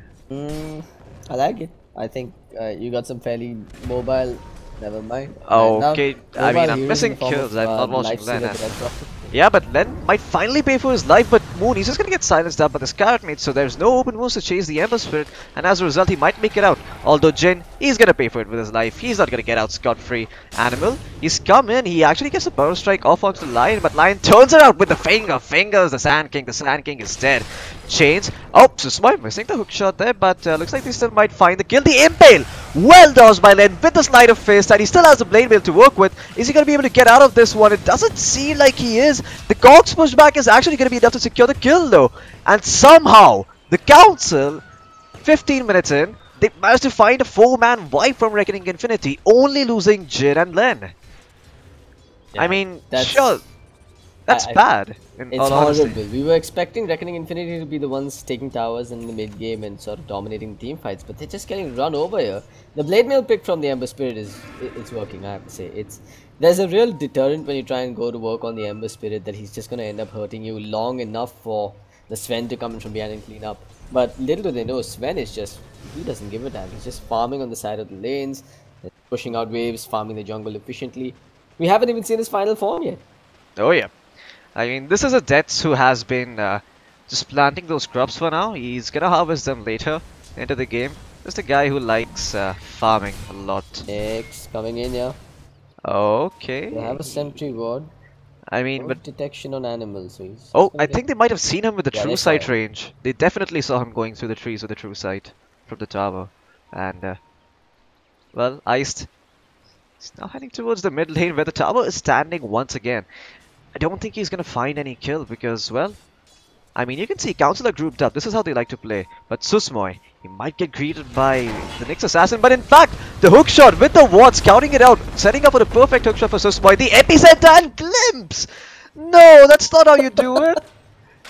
I like it. I think you got some fairly mobile. Never mind. Okay, I mean, mobile I'm heroes missing in the form kills. of, I'm not watching Lightstealer Len. that I dropped. Yeah, but Len might finally pay for his life, but Moon, he's just gonna get silenced up by the Scarlet Mage, so there's no open wounds to chase the Ember Spirit, and as a result, he might make it out. Although Jin, he's gonna pay for it with his life. He's not gonna get out scot-free. Animal, he's come in, he actually gets a Burrow Strike off onto the Lion, but Lion turns it out with the fingers, the Sand King is dead. Chains, oh, Susmai missing the hook shot there, but looks like they still might find the kill. The Impale, well dodged by Len with the Sleight of Fist, and he still has the Blade Mail to work with. Is he gonna be able to get out of this one? It doesn't seem like he is. The Cogs pushback is actually gonna be enough to secure the kill though, and somehow the Council, 15 minutes in, they managed to find a 4-man wipe from Reckoning Infinity, only losing Jin and Len. Yeah, I mean, that's- sure, that's bad. In It's all honesty. horrible. We were expecting Reckoning Infinity to be the ones taking towers in the mid game and sort of dominating team fights, but they're just getting run over here. The Blade Mail pick from the Ember Spirit it's working. I have to say, there's a real deterrent when you try and go to work on the Ember Spirit that he's just gonna end up hurting you long enough for the Sven to come in from behind and clean up. But little do they know, Sven is just, he doesn't give a damn. He's just farming on the side of the lanes, pushing out waves, farming the jungle efficiently. We haven't even seen his final form yet. Oh yeah. I mean, this is a Dets who has been just planting those crops for now. He's gonna harvest them later into the game. Just a guy who likes farming a lot. X coming in, yeah. Okay. They have a sentry ward. I mean, No but detection on animals, so he's oh, gonna I get- think they might have seen him with the Yeah, true they saw sight him. range. They definitely saw him going through the trees with the true sight from the tower. And well, Iced. He's now heading towards the mid lane where the tower is standing once again. I don't think he's gonna find any kill because, well, I mean, you can see Council are grouped up. This is how they like to play. But Susmoy, he might get greeted by the Nyx Assassin. But in fact, the hook shot with the wards, counting it out, setting up for the perfect hook shot for Susmoy. The epicenter and glimpse! No, that's not how you do it.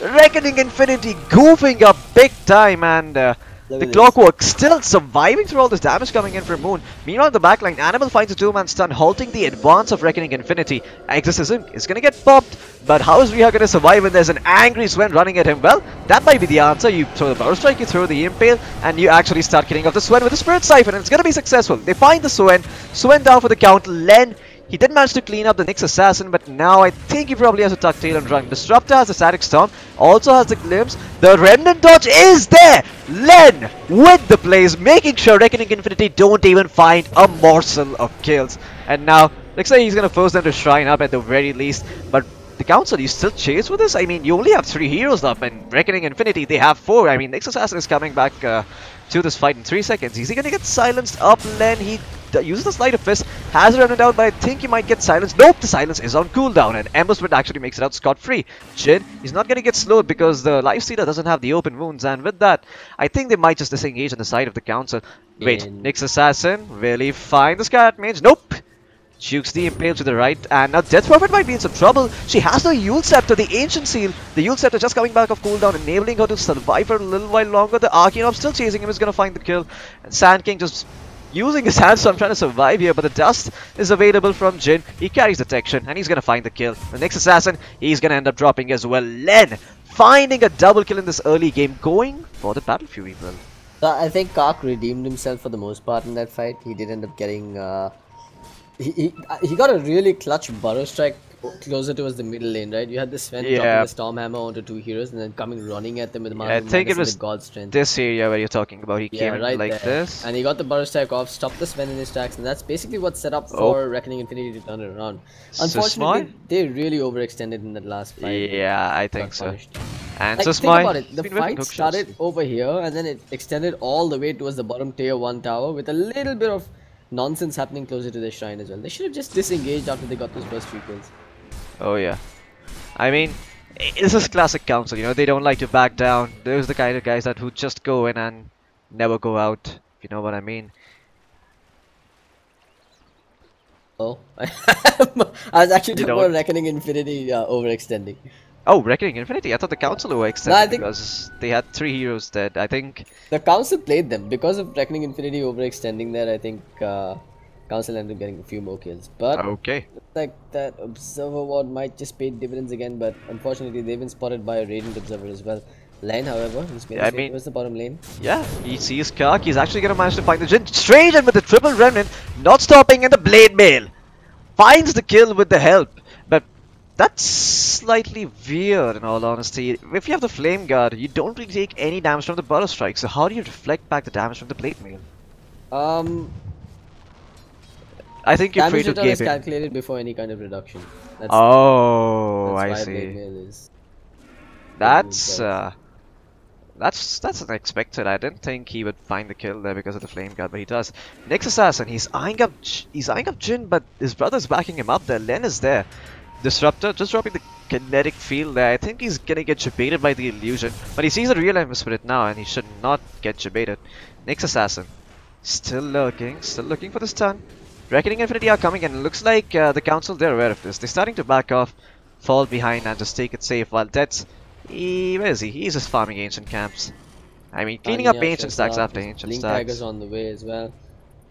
Reckoning Infinity goofing up big time, and Look the at this. Clockwork still surviving through all this damage coming in from Moon. Meanwhile, in the backline, Animal finds a 2-man stun, halting the advance of Reckoning Infinity. Exorcism is gonna get popped, but how is Rhea gonna survive when there's an angry Sven running at him? Well, that might be the answer. You throw the Burrow Strike, you throw the Impale, and you actually start killing off the Sven with the Spirit Siphon, and it's gonna be successful. They find the Sven down for the count. Len, he did manage to clean up the Nyx Assassin, but now I think he probably has to tuck tail and run. Disruptor has the Static Storm, also has the Glimpse. The Remnant Dodge is there! Len with the plays, making sure Reckoning Infinity don't even find a morsel of kills. And now, looks like he's gonna force them to shrine up at the very least, but the Council, you still chase with this? I mean, you only have 3 heroes up, and Reckoning Infinity, they have 4. I mean, Nyx Assassin is coming back to this fight in 3 seconds. Is he gonna get silenced up? Len, he uses the Sleight of Fist, has it running down, but I think he might get silenced. Nope, the silence is on cooldown, and Ember Spirit actually makes it out scot-free. Jin, he's not gonna get slowed because the Lifestealer doesn't have the open wounds, and with that, I think they might just disengage on the side of the Council. Wait, Nyx Assassin, will he find the Scarlet Mage? Nope! Jukes the Impale to the right, and now Death Prophet might be in some trouble. She has the Yule Scepter, the Ancient Seal. The Yule Scepter just coming back off cooldown, enabling her to survive for a little while longer. The Arcanop still chasing him, is gonna find the kill. And Sand King just using his handstorm trying to survive here, but the dust is available from Jin. He carries detection, and he's gonna find the kill. The next assassin, he's gonna end up dropping as well. Len finding a double kill in this early game, going for the Battle Fury build. So I think Kark redeemed himself for the most part in that fight. He did end up getting he got a really clutch Burrow Strike closer towards the middle lane, right? You had the Sven dropping the Storm Hammer onto 2 heroes and then coming running at them with the I think it was God Strength. this area where you're talking about. He came in right like there. this. And he got the Burrow Strike off, stopped the Sven in his tracks, and that's basically what's set up for Reckoning Infinity to turn it around. Unfortunately, they really overextended in that last fight. Yeah, I think so. And Like, so think about it, the fight started shots. over here and then it extended all the way towards the bottom tier 1 tower with a little bit of nonsense happening closer to the shrine as well. They should have just disengaged after they got those first 3 kills. Oh yeah. I mean, this is classic Council, you know, they don't like to back down. Those are the kind of guys that who just go in and never go out, if you know what I mean. Oh, I was actually You talking about don't? Reckoning Infinity overextending. Oh, Reckoning Infinity. I thought the Council were No, I extended think because they had 3 heroes dead. I think. the Council played them because of Reckoning Infinity overextending there. I think Council ended up getting a few more kills, but Okay. looks like that Observer Ward might just pay dividends again. But unfortunately, they've been spotted by a Radiant Observer as well. Lane, however, he's made Yeah, I his way mean, towards the bottom lane. yeah, he sees Kark. He's actually going to manage to find the Jin. Straight in with the triple remnant. Not stopping in the blade mail. Finds the kill with the help. But that's slightly weird in all honesty. If you have the Flame Guard, you don't really take any damage from the Burrow Strike. So how do you reflect back the damage from the blade mail? I think you're free Damage to return game is it. calculated before any kind of reduction. Oh, I that's why Blade see. Mail is. That's that's unexpected. I didn't think he would find the kill there because of the flame guard, but he does. Next assassin, he's eyeing up Jin, but his brother's backing him up there. Len is there. Disruptor just dropping the kinetic field there. I think he's gonna get jebaited by the illusion, but he sees the real Ember Spirit now, and he should not get jebaited. Next assassin, still looking for the stun. Reckoning Infinity are coming, and it looks like the council, they're aware of this. They're starting to back off, fall behind, and just take it safe. While Dead's, where is he? He's just farming ancient camps. I mean, cleaning up Tanya ancient shows stacks up, after ancient Blink stacks. Tiger's on the way as well.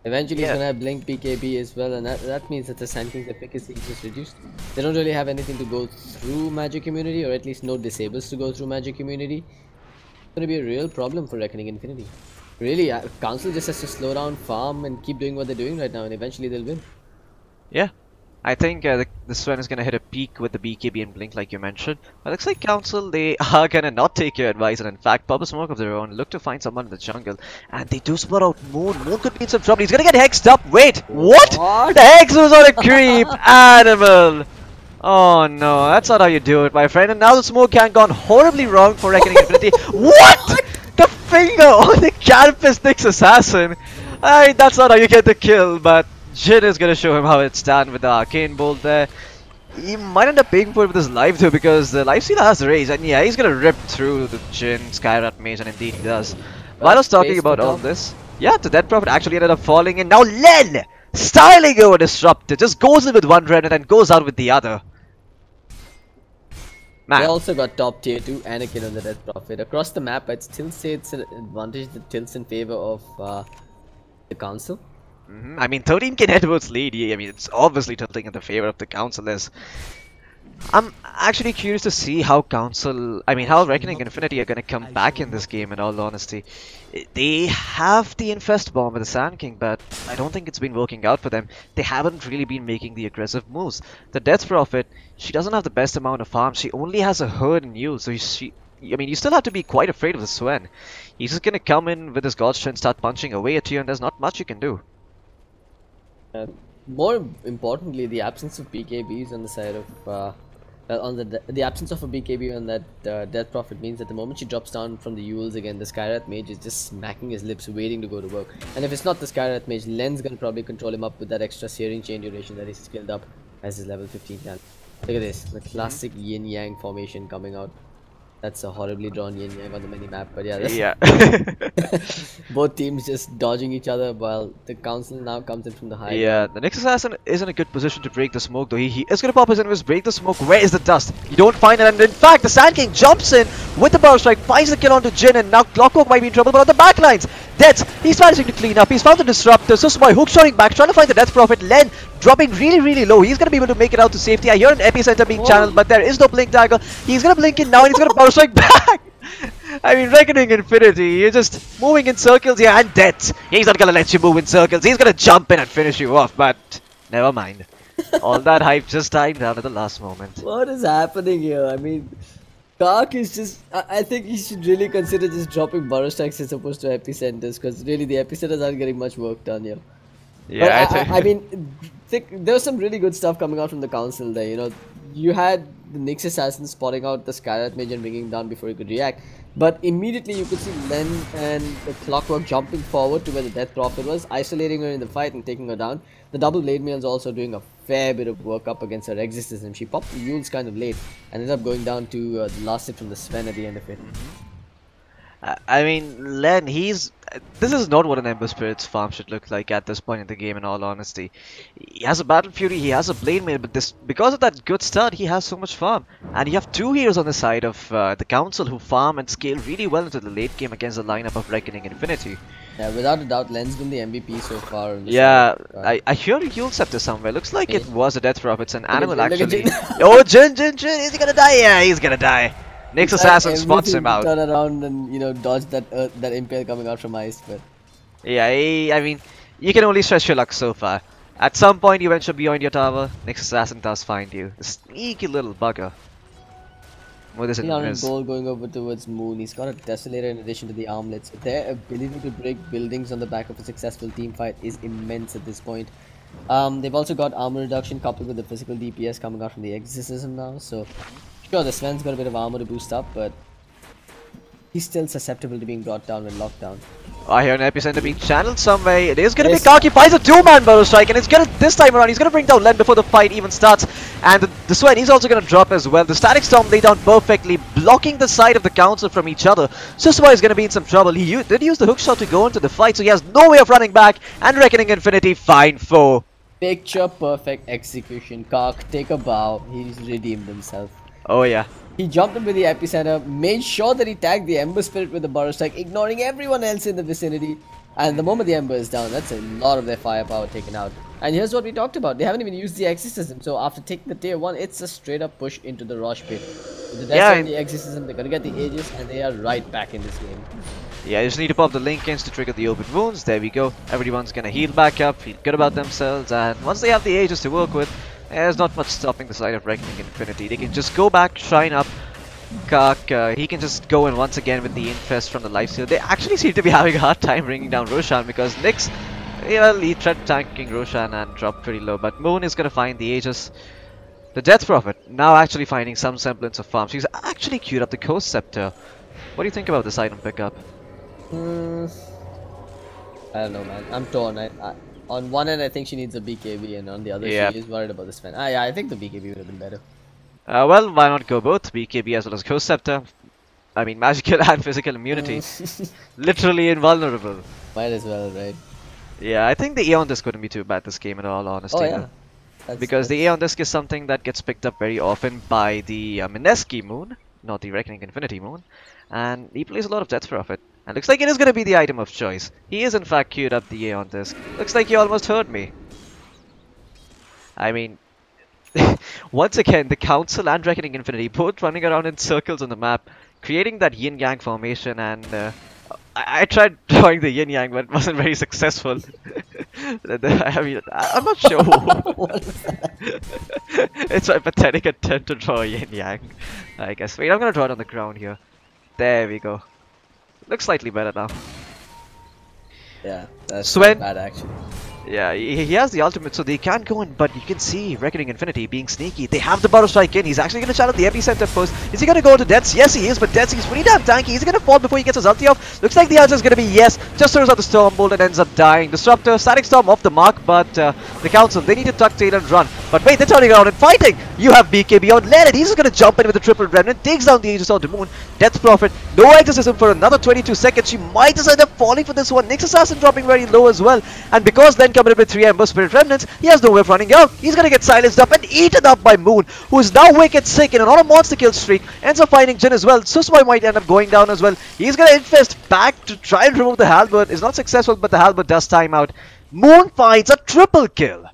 Eventually he's Yeah. gonna have Blink BKB as well, and that means that the Sand King's efficacy is just reduced. They don't really have anything to go through Magic Immunity, or at least no disables to go through Magic Immunity. It's gonna be a real problem for Reckoning Infinity. Really, Council just has to slow down, farm, and keep doing what they're doing right now, and eventually they'll win. Yeah. I think the Sven is gonna hit a peak with the BKB and Blink like you mentioned. But looks like Council, they are gonna not take your advice and in fact pop a smoke of their own, look to find someone in the jungle. And they do spot out Moon. Moon could be in some trouble. He's gonna get hexed up. Wait, what? What? The hex was on a creep animal. Oh no, that's not how you do it, my friend. And now the smoke can gone horribly wrong for Reckoning Infinity. What? The finger on the Carapace Nyx assassin. That's not how you get the kill, but Jin is gonna show him how it's done with the arcane bolt there. He might end up paying for it with his life though, because the life stealer has rage, and yeah, he's gonna rip through the Jin Skyrat mage, and indeed he does. While I was talking Space about for all top. this, yeah, the Dead Prophet actually ended up falling in. Now Len, styling over Disruptor, just goes in with one remnant and goes out with the other. They Man, also got top tier 2 Anakin on the Death Prophet. Across the map, I'd still say it's an advantage that tilts in favor of the Council. I mean, 13k networks lead. I mean, it's obviously tilting in the favor of the Council. I'm actually curious to see how how Reckoning Infinity are gonna come back in this game. In all honesty, they have the Infest Bomb with the Sand King, but I don't think it's been working out for them. They haven't really been making the aggressive moves. The Death Prophet, she doesn't have the best amount of farm. She only has a herd in you, so I mean, you still have to be quite afraid of the Sven. He's just gonna come in with his God Strength, start punching away at you, and there's not much you can do. More importantly, the absence of BKBs on the side of the absence of a BKB on that Death Prophet means that the moment she drops down from the Yules again, the Skyrath Mage is just smacking his lips, waiting to go to work. And if it's not the Skyrath Mage, Len's gonna probably control him up with that extra Searing Chain duration that he's skilled up as his level 15 can. Look at this, the classic Yin Yang formation coming out. That's a horribly drawn Yin Yang on the mini map, but yeah, Yeah. both teams just dodging each other while the Council now comes in from the high. Yeah, the next assassin is in a good position to break the smoke though. He is gonna pop his invis, break the smoke. Where is the dust? You don't find it, and in fact the Sand King jumps in with the Burrow Strike, finds the kill onto Jin, and now Clockwork might be in trouble, but on the backlines, Deaths, he's managing to clean up. He's found the Disruptor, Susumai hook shotting back, trying to find the Death Prophet. Len dropping really low. He's gonna be able to make it out to safety. I hear an epicenter being channeled, but there is no Blink Dagger. He's gonna blink in now, and he's gonna Burrow Strike back. I mean, Reckoning Infinity, you're just moving in circles here, and Death, he's not gonna let you move in circles. He's gonna jump in and finish you off, but never mind. All that hype just died down at the last moment. What is happening here? I mean, Kark is just. I think he should really consider just dropping Burrow Strikes as opposed to epicenters, because really the epicenters aren't getting much work done here. Yeah, But I mean, there was some really good stuff coming out from the Council there. You know, you had the Nyx Assassin spotting out the Skyrath Mage and bringing him down before he could react. But immediately you could see Len and the Clockwork jumping forward to where the Death Prophet was, isolating her in the fight and taking her down. The double Blade Mail's also doing a fair bit of work up against her Exorcism. She popped the Yules kind of late and ended up going down to the last hit from the Sven at the end of it. I mean, Len, this is not what an Ember Spirit's farm should look like at this point in the game, in all honesty. He has a Battle Fury, he has a Blade Mail, but because of that good start, he has so much farm. And you have two heroes on the side of the Council who farm and scale really well into the late game against the lineup of Reckoning Infinity. Yeah, without a doubt, Len's been the MVP so far. In this Yeah, round. I hear a Yule Scepter somewhere. Looks like it was a Death Drop. It's an animal, Look at actually. Jin. Oh, Jin! Is he gonna die? Yeah, he's gonna die. Next assassin spots him out. Turn around and dodge that impale coming out from ice, but Yeah, I mean, you can only stretch your luck so far. At some point, you venture beyond your tower. Next assassin does find you. The sneaky little bugger. What is it? 300 gold going over towards Moon. He's got a Desolator in addition to the armlets. Their ability to break buildings on the back of a successful team fight is immense at this point. They've also got armor reduction coupled with the physical DPS coming out from the exorcism now. So, sure, the Sven's got a bit of armor to boost up, but he's still susceptible to being brought down when locked down. I hear an epicenter being channeled somewhere. It is going to be Kaki. Finds a two-man Burrow Strike, and it's going to, this time around, he's going to bring down Len before the fight even starts. And the Sven, he's also going to drop as well. The Static Storm laid down perfectly, blocking the side of the Council from each other. Susuma is going to be in some trouble. He did use the hook shot to go into the fight, so he has no way of running back. And Reckoning Infinity, fine foe. Picture perfect execution. Kark, take a bow. He's redeemed himself. Oh yeah. He jumped in with the epicenter, made sure that he tagged the Ember Spirit with the Burrow Strike, ignoring everyone else in the vicinity. And the moment the Ember is down, that's a lot of their firepower taken out. And here's what we talked about. They haven't even used the Exorcism. So after taking the tier 1, it's a straight up push into the Rosh pit. With the death of the Exorcism, they're gonna get the Aegis, and they are right back in this game. Yeah, you just need to pop the Linkins to trigger the open wounds. There we go. Everyone's gonna heal back up, feel good about themselves, and once they have the Aegis to work with, there's not much stopping the side of Reckoning Infinity. They can just go back, shrine up. Kark, he can just go in once again with the Infest from the lifesteal. They actually seem to be having a hard time bringing down Roshan because Nyx, well, he tried tanking Roshan and dropped pretty low. But Moon is gonna find the Aegis. The Death Prophet now actually finding some semblance of farm. She's actually queued up the Coast Scepter. What do you think about this item pickup? I don't know, man. I'm torn. On one end, I think she needs a BKB, and on the other, she is worried about the Sven. Yeah, I think the BKB would have been better. Well, why not go both? BKB as well as Coast Scepter. I mean, magical and physical immunity. Literally invulnerable. Might as well, right? Yeah, I think the Aeon Disc wouldn't be too bad this game in all honesty. Oh, yeah. Because the Aeon Disc is something that gets picked up very often by the Mineski Moon, not the Reckoning Infinity Moon. And he plays a lot of Death Prophet. And looks like it is going to be the item of choice. He is in fact queued up the Aeon Disc. Looks like you almost heard me. I mean, once again, the Council and Reckoning Infinity both running around in circles on the map, creating that yin-yang formation, and I tried drawing the yin-yang, but it wasn't very successful. I mean, I'm not sure. What is that? It's my pathetic attempt to draw a yin-yang, I guess. Wait, I'm gonna draw it on the ground here. There we go. Looks slightly better now. Yeah, that's Sven, not bad actually. Yeah, he has the ultimate, so they can go in, but you can see Reckoning Infinity being sneaky. They have the Burrow Strike in. He's actually going to channel the epicenter first. Is he going to go to Deaths? Yes, he is, but Deaths, he's pretty damn tanky. Is he going to fall before he gets his ulti off? Looks like the answer is going to be yes. Just throws out the Storm Bolt and ends up dying. Disruptor, Static Storm off the mark, but the Council, they need to tuck tail and run. But wait, they're turning around and fighting. You have BKB on Leonard. He's just going to jump in with the triple remnant, takes down the Aegis onto Moon. Death Prophet, no exorcism for another 22 seconds. She might just end up falling for this one. Nyx Assassin dropping very low as well. And because Len coming in with 3 Embers, Spirit Remnants, he has no way of running out. He's gonna get silenced up and eaten up by Moon, who is now wicked sick and on a monster kill streak. Ends up finding Jin as well. Susuma might end up going down as well. He's gonna infest back to try and remove the halberd. Is not successful, but the halberd does time out. Moon finds a triple kill.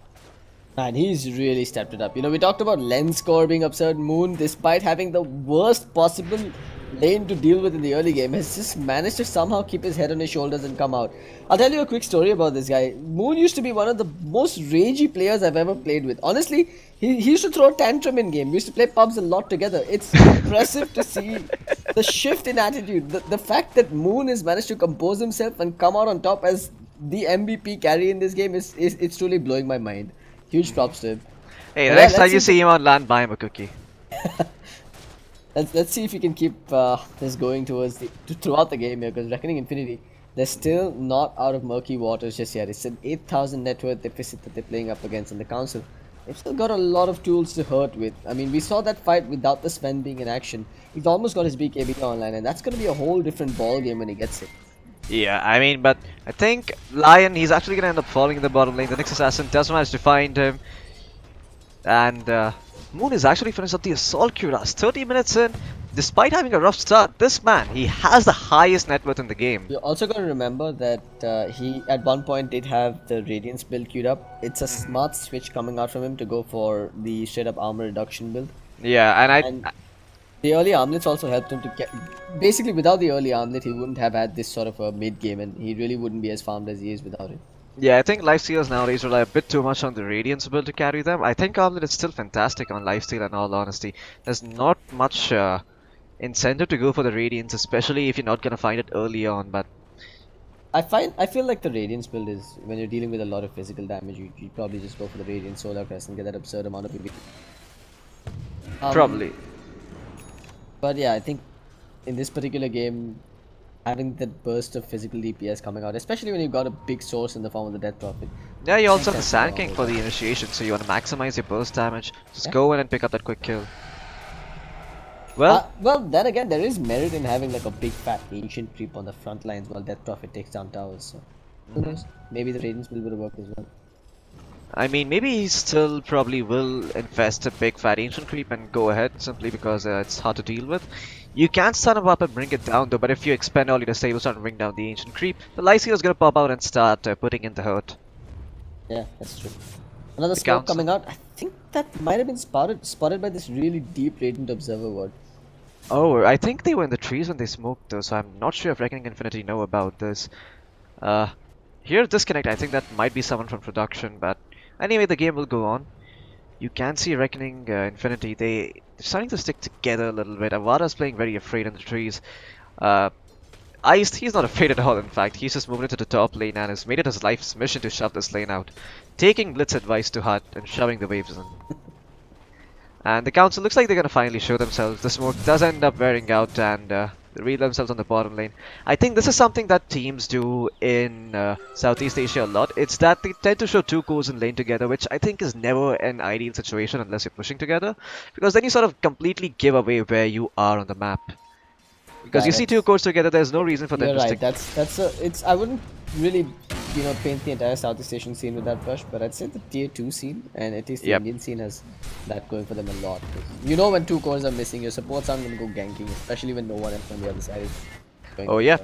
Man, he's really stepped it up. You know, we talked about Len's score being absurd. Moon, despite having the worst possible lane to deal with in the early game, has just managed to somehow keep his head on his shoulders and come out. I'll tell you a quick story about this guy. Moon used to be one of the most ragey players I've ever played with. Honestly, he used to throw a tantrum in game. We used to play pubs a lot together. It's impressive to see the shift in attitude. The fact that Moon has managed to compose himself and come out on top as the MVP carry in this game it's truly blowing my mind. Huge props to him. Hey, the next time you see him on land, buy him a cookie. Let's see if we can keep this going throughout the game here, because Reckoning Infinity, they're still not out of murky waters just yet. It's an 8,000 net worth deficit that they're playing up against, and the Council, they've still got a lot of tools to hurt with. I mean, we saw that fight without the Sven being in action. He's almost got his BKB online, and that's going to be a whole different ball game when he gets it. Yeah, I mean, but I think Lion, he's actually going to end up falling in the bottom lane. The next assassin does manage to find him. And Moon is actually finished up the Assault Cuirass 30 minutes in. Despite having a rough start, this man, he has the highest net worth in the game. You're also going to remember that he at one point did have the Radiance build queued up. It's a smart switch coming out from him to go for the straight up armor reduction build. Yeah, and the early armlets also helped him to get... Basically, without the early armlet, he wouldn't have had this sort of a mid game, and he really wouldn't be as farmed as he is without it. Yeah, I think lifestealers nowadays rely a bit too much on the Radiance build to carry them. I think Armlet is still fantastic on lifesteal in all honesty. There's not much incentive to go for the Radiance, especially if you're not gonna find it early on, but... I feel like the Radiance build is, when you're dealing with a lot of physical damage, you probably just go for the Radiant Solar Crest and get that absurd amount of PV. Probably. But yeah, I think in this particular game, having that burst of physical DPS coming out, especially when you've got a big source in the form of the Death Prophet. Yeah, you also have the Sand King for the initiation, so you want to maximize your burst damage. Just go in and pick up that quick kill. Well, then again, there is merit in having like a big fat ancient creep on the front lines while Death Prophet takes down towers. So who knows? Maybe the Radiance build would have worked as well. I mean, maybe he still probably will infest a big fat ancient creep and go ahead simply because it's hard to deal with. You can stun him up and bring it down though, but if you expend all your disables trying to bring down the ancient creep, the Lycia is gonna pop out and start putting in the hurt. Yeah, that's true. Another smoke coming out. I think that might have been spotted by this really deep Radiant Observer ward. Oh, I think they were in the trees when they smoked though, so I'm not sure if Reckoning Infinity know about this. Here, disconnect, I think that might be someone from production, but anyway, the game will go on. You can see Reckoning Infinity, they're starting to stick together a little bit. Avada's playing very afraid in the trees. Iced, he's not afraid at all, in fact. He's just moving into the top lane and has made it his life's mission to shove this lane out. Taking Blitz advice to heart and shoving the waves in. And the council looks like they're going to finally show themselves. The smoke does end up wearing out and they reveal themselves on the bottom lane. I think this is something that teams do in Southeast Asia a lot. It's that they tend to show two cores in lane together, which I think is never an ideal situation unless you're pushing together. Because then you sort of completely give away where you are on the map. Because you see two cores together, there's no reason for them to stick. It's I wouldn't really, paint the entire Southeast Asian scene with that brush, but I'd say the tier 2 scene and at least the Indian scene has that going for them a lot. When two cores are missing, your supports aren't going to go ganking, especially when no one else on the other side is going. Oh yeah.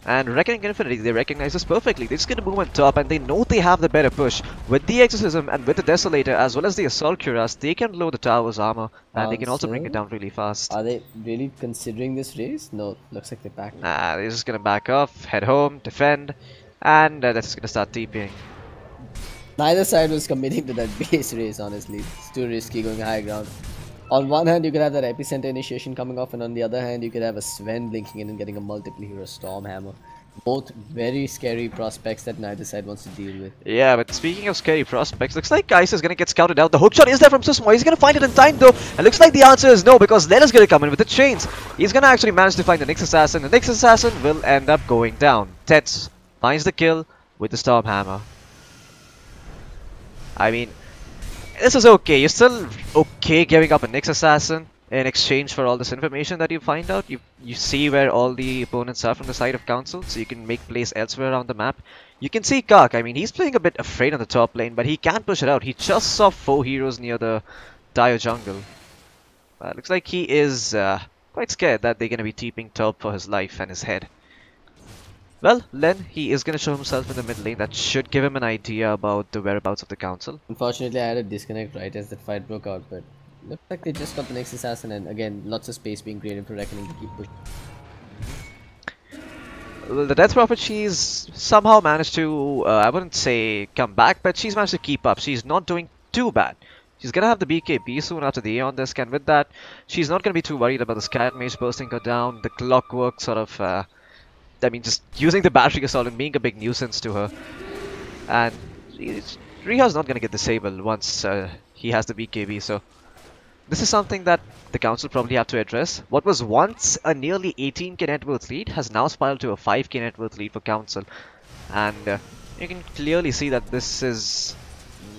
And Reckoning Infinity, they recognize this perfectly. They're just going to move on top and they know they have the better push. With the Exorcism and with the Desolator as well as the Assault Cuirass, they can lower the tower's armor and they can also bring it down really fast. Are they really considering this race? No, looks like they're back. Nah, they're just going to back off, head home, defend, and they're just going to start TPing. Neither side was committing to that base race, honestly. It's too risky going high ground. On one hand, you could have that Epicenter initiation coming off, and on the other hand, you could have a Sven blinking in and getting a multiple hero Stormhammer. Both very scary prospects that neither side wants to deal with. Yeah, but speaking of scary prospects, looks like Ice is going to get scouted out. The hookshot is there from Susmo. He's going to find it in time though. And looks like the answer is no, because Lena's going to come in with the chains. He's going to actually manage to find the Nyx Assassin. The Nyx Assassin will end up going down. Tets finds the kill with the Stormhammer. I mean, this is okay. You're still okay giving up a Nyx Assassin in exchange for all this information that you find out. You see where all the opponents are from the side of Council, so you can make plays elsewhere around the map. You can see Kark. I mean, he's playing a bit afraid on the top lane, but he can push it out. He just saw 4 heroes near the Dire jungle. Looks like he is quite scared that they're going to be TPing top for his life and his head. Well, Len, he is going to show himself in the mid lane. That should give him an idea about the whereabouts of the Council. Unfortunately, I had a disconnect right as that fight broke out, but looks like they just got the next assassin, and again, lots of space being created for Reckoning to keep pushing. Well, the Death Prophet, she's somehow managed to, I wouldn't say come back, but she's managed to keep up. She's not doing too bad. She's gonna have the BKB soon after the Aeon disc, and with that, she's not gonna be too worried about the Scat Mage bursting her down, the Clockwork sort of, I mean, just using the battery assault and being a big nuisance to her. And Riha's not gonna get disabled once he has the BKB, so this is something that the Council probably have to address. What was once a nearly 18k net worth lead has now spiraled to a 5k net worth lead for Council. And you can clearly see that this is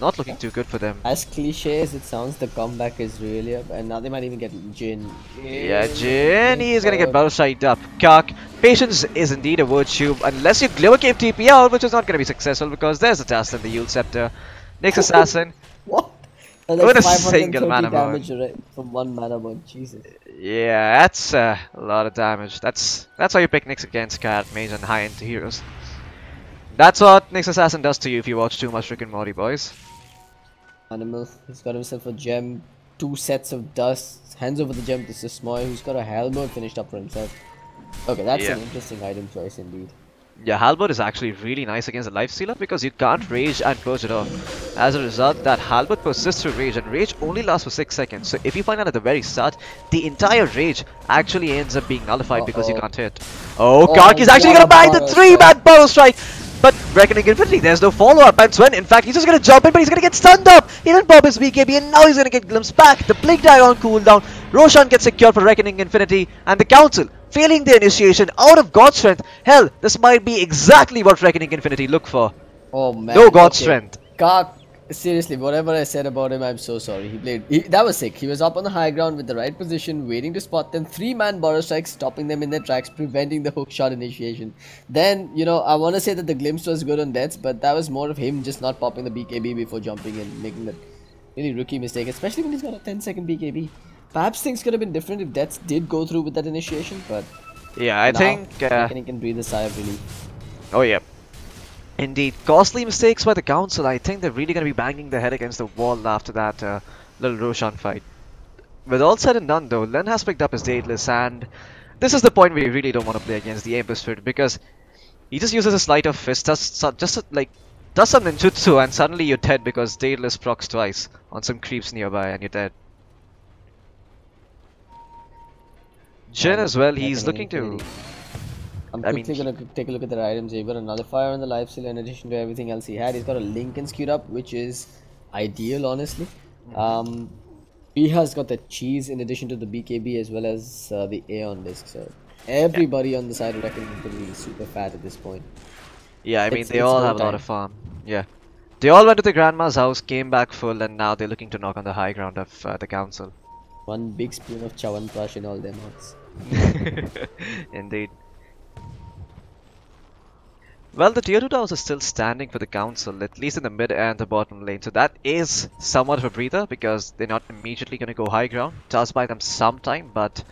not looking too good for them. As cliche as it sounds, the comeback is really up, and now they might even get Jin. Yeah, Jin, he is gonna get battle side up. Cock, patience is indeed a virtue, unless you Glimmer Cave TP out, which is not gonna be successful because there's a Dust in the Yule Scepter. Next Assassin. What? With Like a 530 single mana damage from one mana burn. Jesus. Yeah, that's a lot of damage. That's why you pick Nyx against Cat, Mage, and high-end heroes. That's what Nyx Assassin does to you if you watch too much Rick and Morty, boys. Animal, he's got himself a gem, 2 sets of dust, hands over the gem to Sismoy, who's got a Halberd finished up for himself. Okay, that's an interesting item choice indeed. Yeah, Halberd is actually really nice against the Lifestealer because you can't rage and purge it off. As a result, that Halberd persists through rage, and rage only lasts for 6 seconds. So if you find out at the very start, the entire rage actually ends up being nullified because you can't hit. Oh, Kark is actually gonna buy the 3-man Burrow Strike! But Reckoning Infinity, there's no follow-up, and Sven, in fact, he's just gonna jump in, but he's gonna get stunned up! He didn't pop his BKB, and now he's gonna get glimpsed back! The Blink Dagger on cooldown, Roshan gets secured for Reckoning Infinity, and the Council, failing the initiation out of God Strength. Hell, this might be exactly what Reckoning Infinity look for. Oh man. No God Strength. Kark, seriously, whatever I said about him, I'm so sorry. That was sick. He was up on the high ground with the right position, waiting to spot them. 3-man Burrow Strike, stopping them in their tracks, preventing the hook shot initiation. Then, you know, I want to say that the glimpse was good on Deaths, but that was more of him just not popping the BKB before jumping and making that really rookie mistake, especially when he's got a 10-second BKB. Perhaps things could have been different if Deaths did go through with that initiation, but yeah, I think he can breathe a sigh of relief. Oh yeah. Indeed, costly mistakes by the Council. I think they're really going to be banging their head against the wall after that little Roshan fight. With all said and done though, Len has picked up his Daedalus, and this is the point where you really don't want to play against the Ember Spirit, because he just uses a Sleight of Fist, does some ninjutsu, and suddenly you're dead because Daedalus procs twice on some creeps nearby and you're dead. Jin as well, he's looking to... I'm quickly gonna take a look at their items. He's got another fire on the Lifestealer in addition to everything else he had. He's got a Lincoln queued up, which is ideal, honestly. Riha's got the cheese in addition to the BKB as well as the Aeon disc. So everybody on the side of Reckoning is super fat at this point. Yeah, I mean, they all have a lot of farm. Yeah. They all went to the Grandma's house, came back full, and now they're looking to knock on the high ground of the Council. One big spoon of Chawanprash in all their mouths. Indeed. Well, the tier 2 towers are still standing for the Council, at least in the mid and the bottom lane. So that is somewhat of a breather because they're not immediately going to go high ground. It does buy them some time, but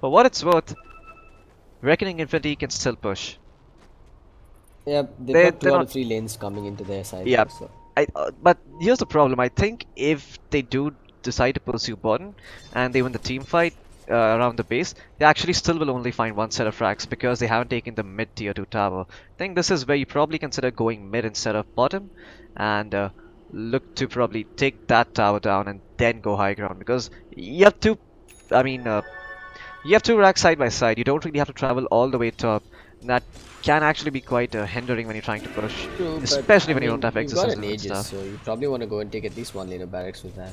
for what it's worth, Reckoning Infinity can still push. Yeah, they've got 2 out of 3 lanes coming into their side. Yeah, so. but here's the problem. I think if they do decide to pursue bottom and they win the team fight around the base, they actually still will only find 1 set of frags because they haven't taken the mid tier 2 tower. I think this is where you probably consider going mid instead of bottom and look to probably take that tower down and then go high ground, because you have two, you have 2 racks side by side. You don't really have to travel all the way top. That can actually be quite hindering when you're trying to push, especially when you don't have exorcism and Aegis, stuff. so you probably want to go and take at least 1 lane of barracks with that.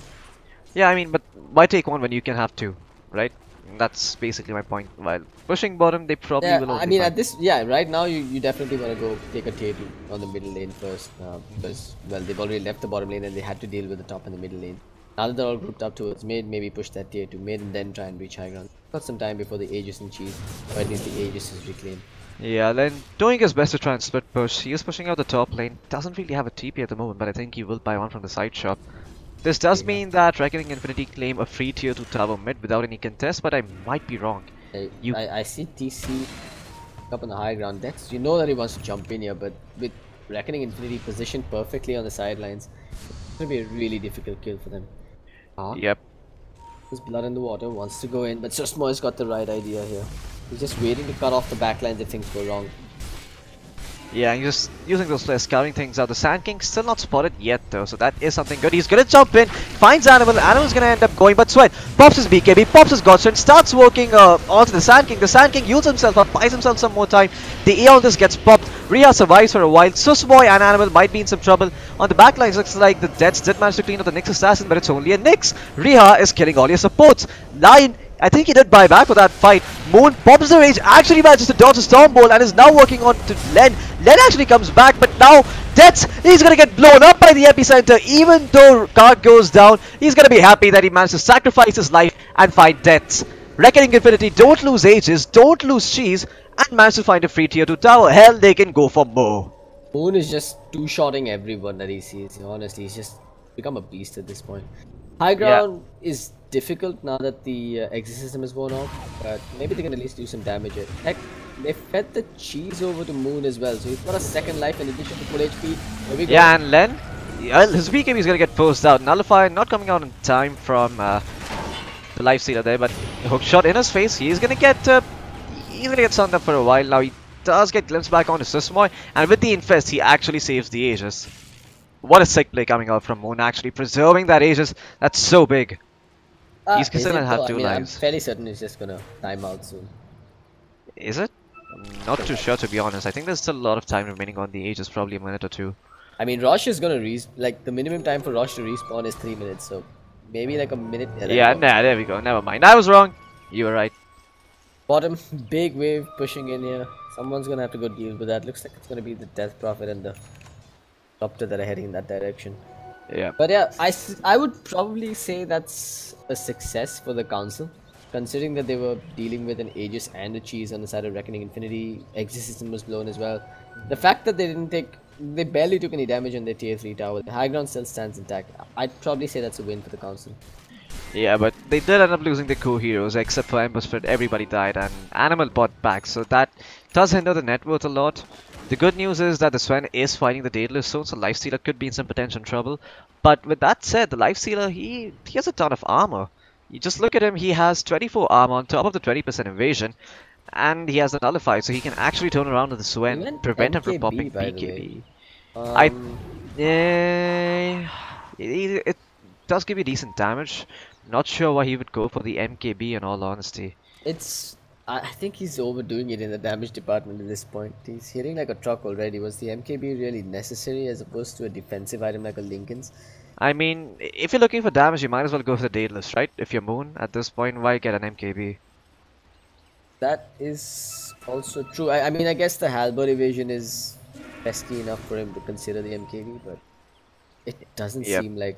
Yeah, I mean, but why take 1 when you can have 2, right? That's basically my point. While pushing bottom, they probably will only I mean, find... at this, right now you definitely want to go take a tier 2 on the middle lane first, because, well, they've already left the bottom lane and they had to deal with the top and the middle lane. Now that they're all grouped up towards mid, maybe push that tier 2 mid and then try and reach high ground. Got some time before the Aegis and cheese, or at least the Aegis is reclaimed. Yeah, Len doing his best to try and split push. He is pushing out the top lane. Doesn't really have a TP at the moment, but I think he will buy 1 from the side shop. This does mean that Reckoning Infinity claim a free tier 2 tower mid without any contest, but I might be wrong. I see TC up on the high ground. That's, you know that he wants to jump in here, but with Reckoning Infinity positioned perfectly on the sidelines, it's going to be a really difficult kill for them. Yep. There's blood in the water, wants to go in, but Susmoy's got the right idea here. He's just waiting to cut off the backlines if things go wrong. Yeah, he's just using those players, scouting things out. The Sand King still not spotted yet though, so that is something good. He's gonna jump in, finds Animal, Animal's gonna end up going, but Sweat pops his BKB, pops his Godstrand, starts working onto the Sand King. The Sand King heals himself up, buys himself some more time. The Aeon just gets popped. Riha survives for a while. Susmoy and Animal might be in some trouble. On the backlines, looks like the Deaths did manage to clean up the Nyx Assassin, but it's only a Nyx. Riha is killing all your supports. Lion, I think he did buy back for that fight. Moon pops the rage, actually manages to dodge a Storm Bolt and is now working on to Len. Len actually comes back, but now Deaths, he's gonna get blown up by the epicenter. Even though Kark goes down, he's gonna be happy that he managed to sacrifice his life and find Deaths. Reckoning Infinity don't lose Aegis, don't lose Cheese, and manage to find a free tier 2 tower. Hell, they can go for more. Moon is just two-shotting everyone that he sees. Honestly, he's just become a beast at this point. High ground is difficult now that the exorcism is worn off, but maybe they can at least do some damage. Heck, they fed the cheese over to Moon as well, so he's got a second life in addition to full HP. Here we go. Yeah, and Len, his BKB is gonna get forced out. Nullify not coming out in time from the life stealer there, but hook shot in his face. He's gonna get stunned up for a while now. He does get glimpsed back on his Sysmoy, and with the infest, he actually saves the Aegis. What a sick play coming out from Moon, actually preserving that Aegis. That's so big. He's still gonna have 2 lives. I'm fairly certain he's just gonna time out soon. Is it? I'm not too sure, to be honest. I think there's still a lot of time remaining on the Aegis, probably a minute or 2. I mean, Rosh is gonna like the minimum time for Rosh to respawn is 3 minutes, so maybe like a minute. Yeah, nah, there we go. Never mind. I was wrong. You were right. Bottom, big wave pushing in here. Someone's gonna have to go deal with that. Looks like it's gonna be the Death Prophet and the Doctor that are heading in that direction. Yeah. But yeah, I would probably say that's a success for the Council, considering that they were dealing with an Aegis and a Cheese on the side of Reckoning Infinity. Exorcism was blown as well. The fact that they barely took any damage on their tier 3 tower. The high ground still stands intact. I'd probably say that's a win for the Council. Yeah, but they did end up losing the co-heroes, except for Ember Spirit. Everybody died, and Animal bought back, so that does hinder the net worth a lot. The good news is that the Sven is fighting the Daedalus soon, so Lifestealer could be in some potential trouble. But with that said, the Lifestealer, he has a ton of armor. You just look at him, he has 24 armor on top of the 20% evasion, and he has the Nullify, so he can actually turn around with the Sven, prevent him from popping BKB. It does give you decent damage. Not sure why he would go for the MKB in all honesty. I think he's overdoing it in the damage department at this point. He's hitting like a truck already. Was the MKB really necessary as opposed to a defensive item like a Lincoln's? I mean, if you're looking for damage, you might as well go for the Daedalus, right? If you're Moon, at this point, why get an MKB? That is also true. I mean, I guess the Halberd evasion is pesky enough for him to consider the MKB, but it doesn't seem like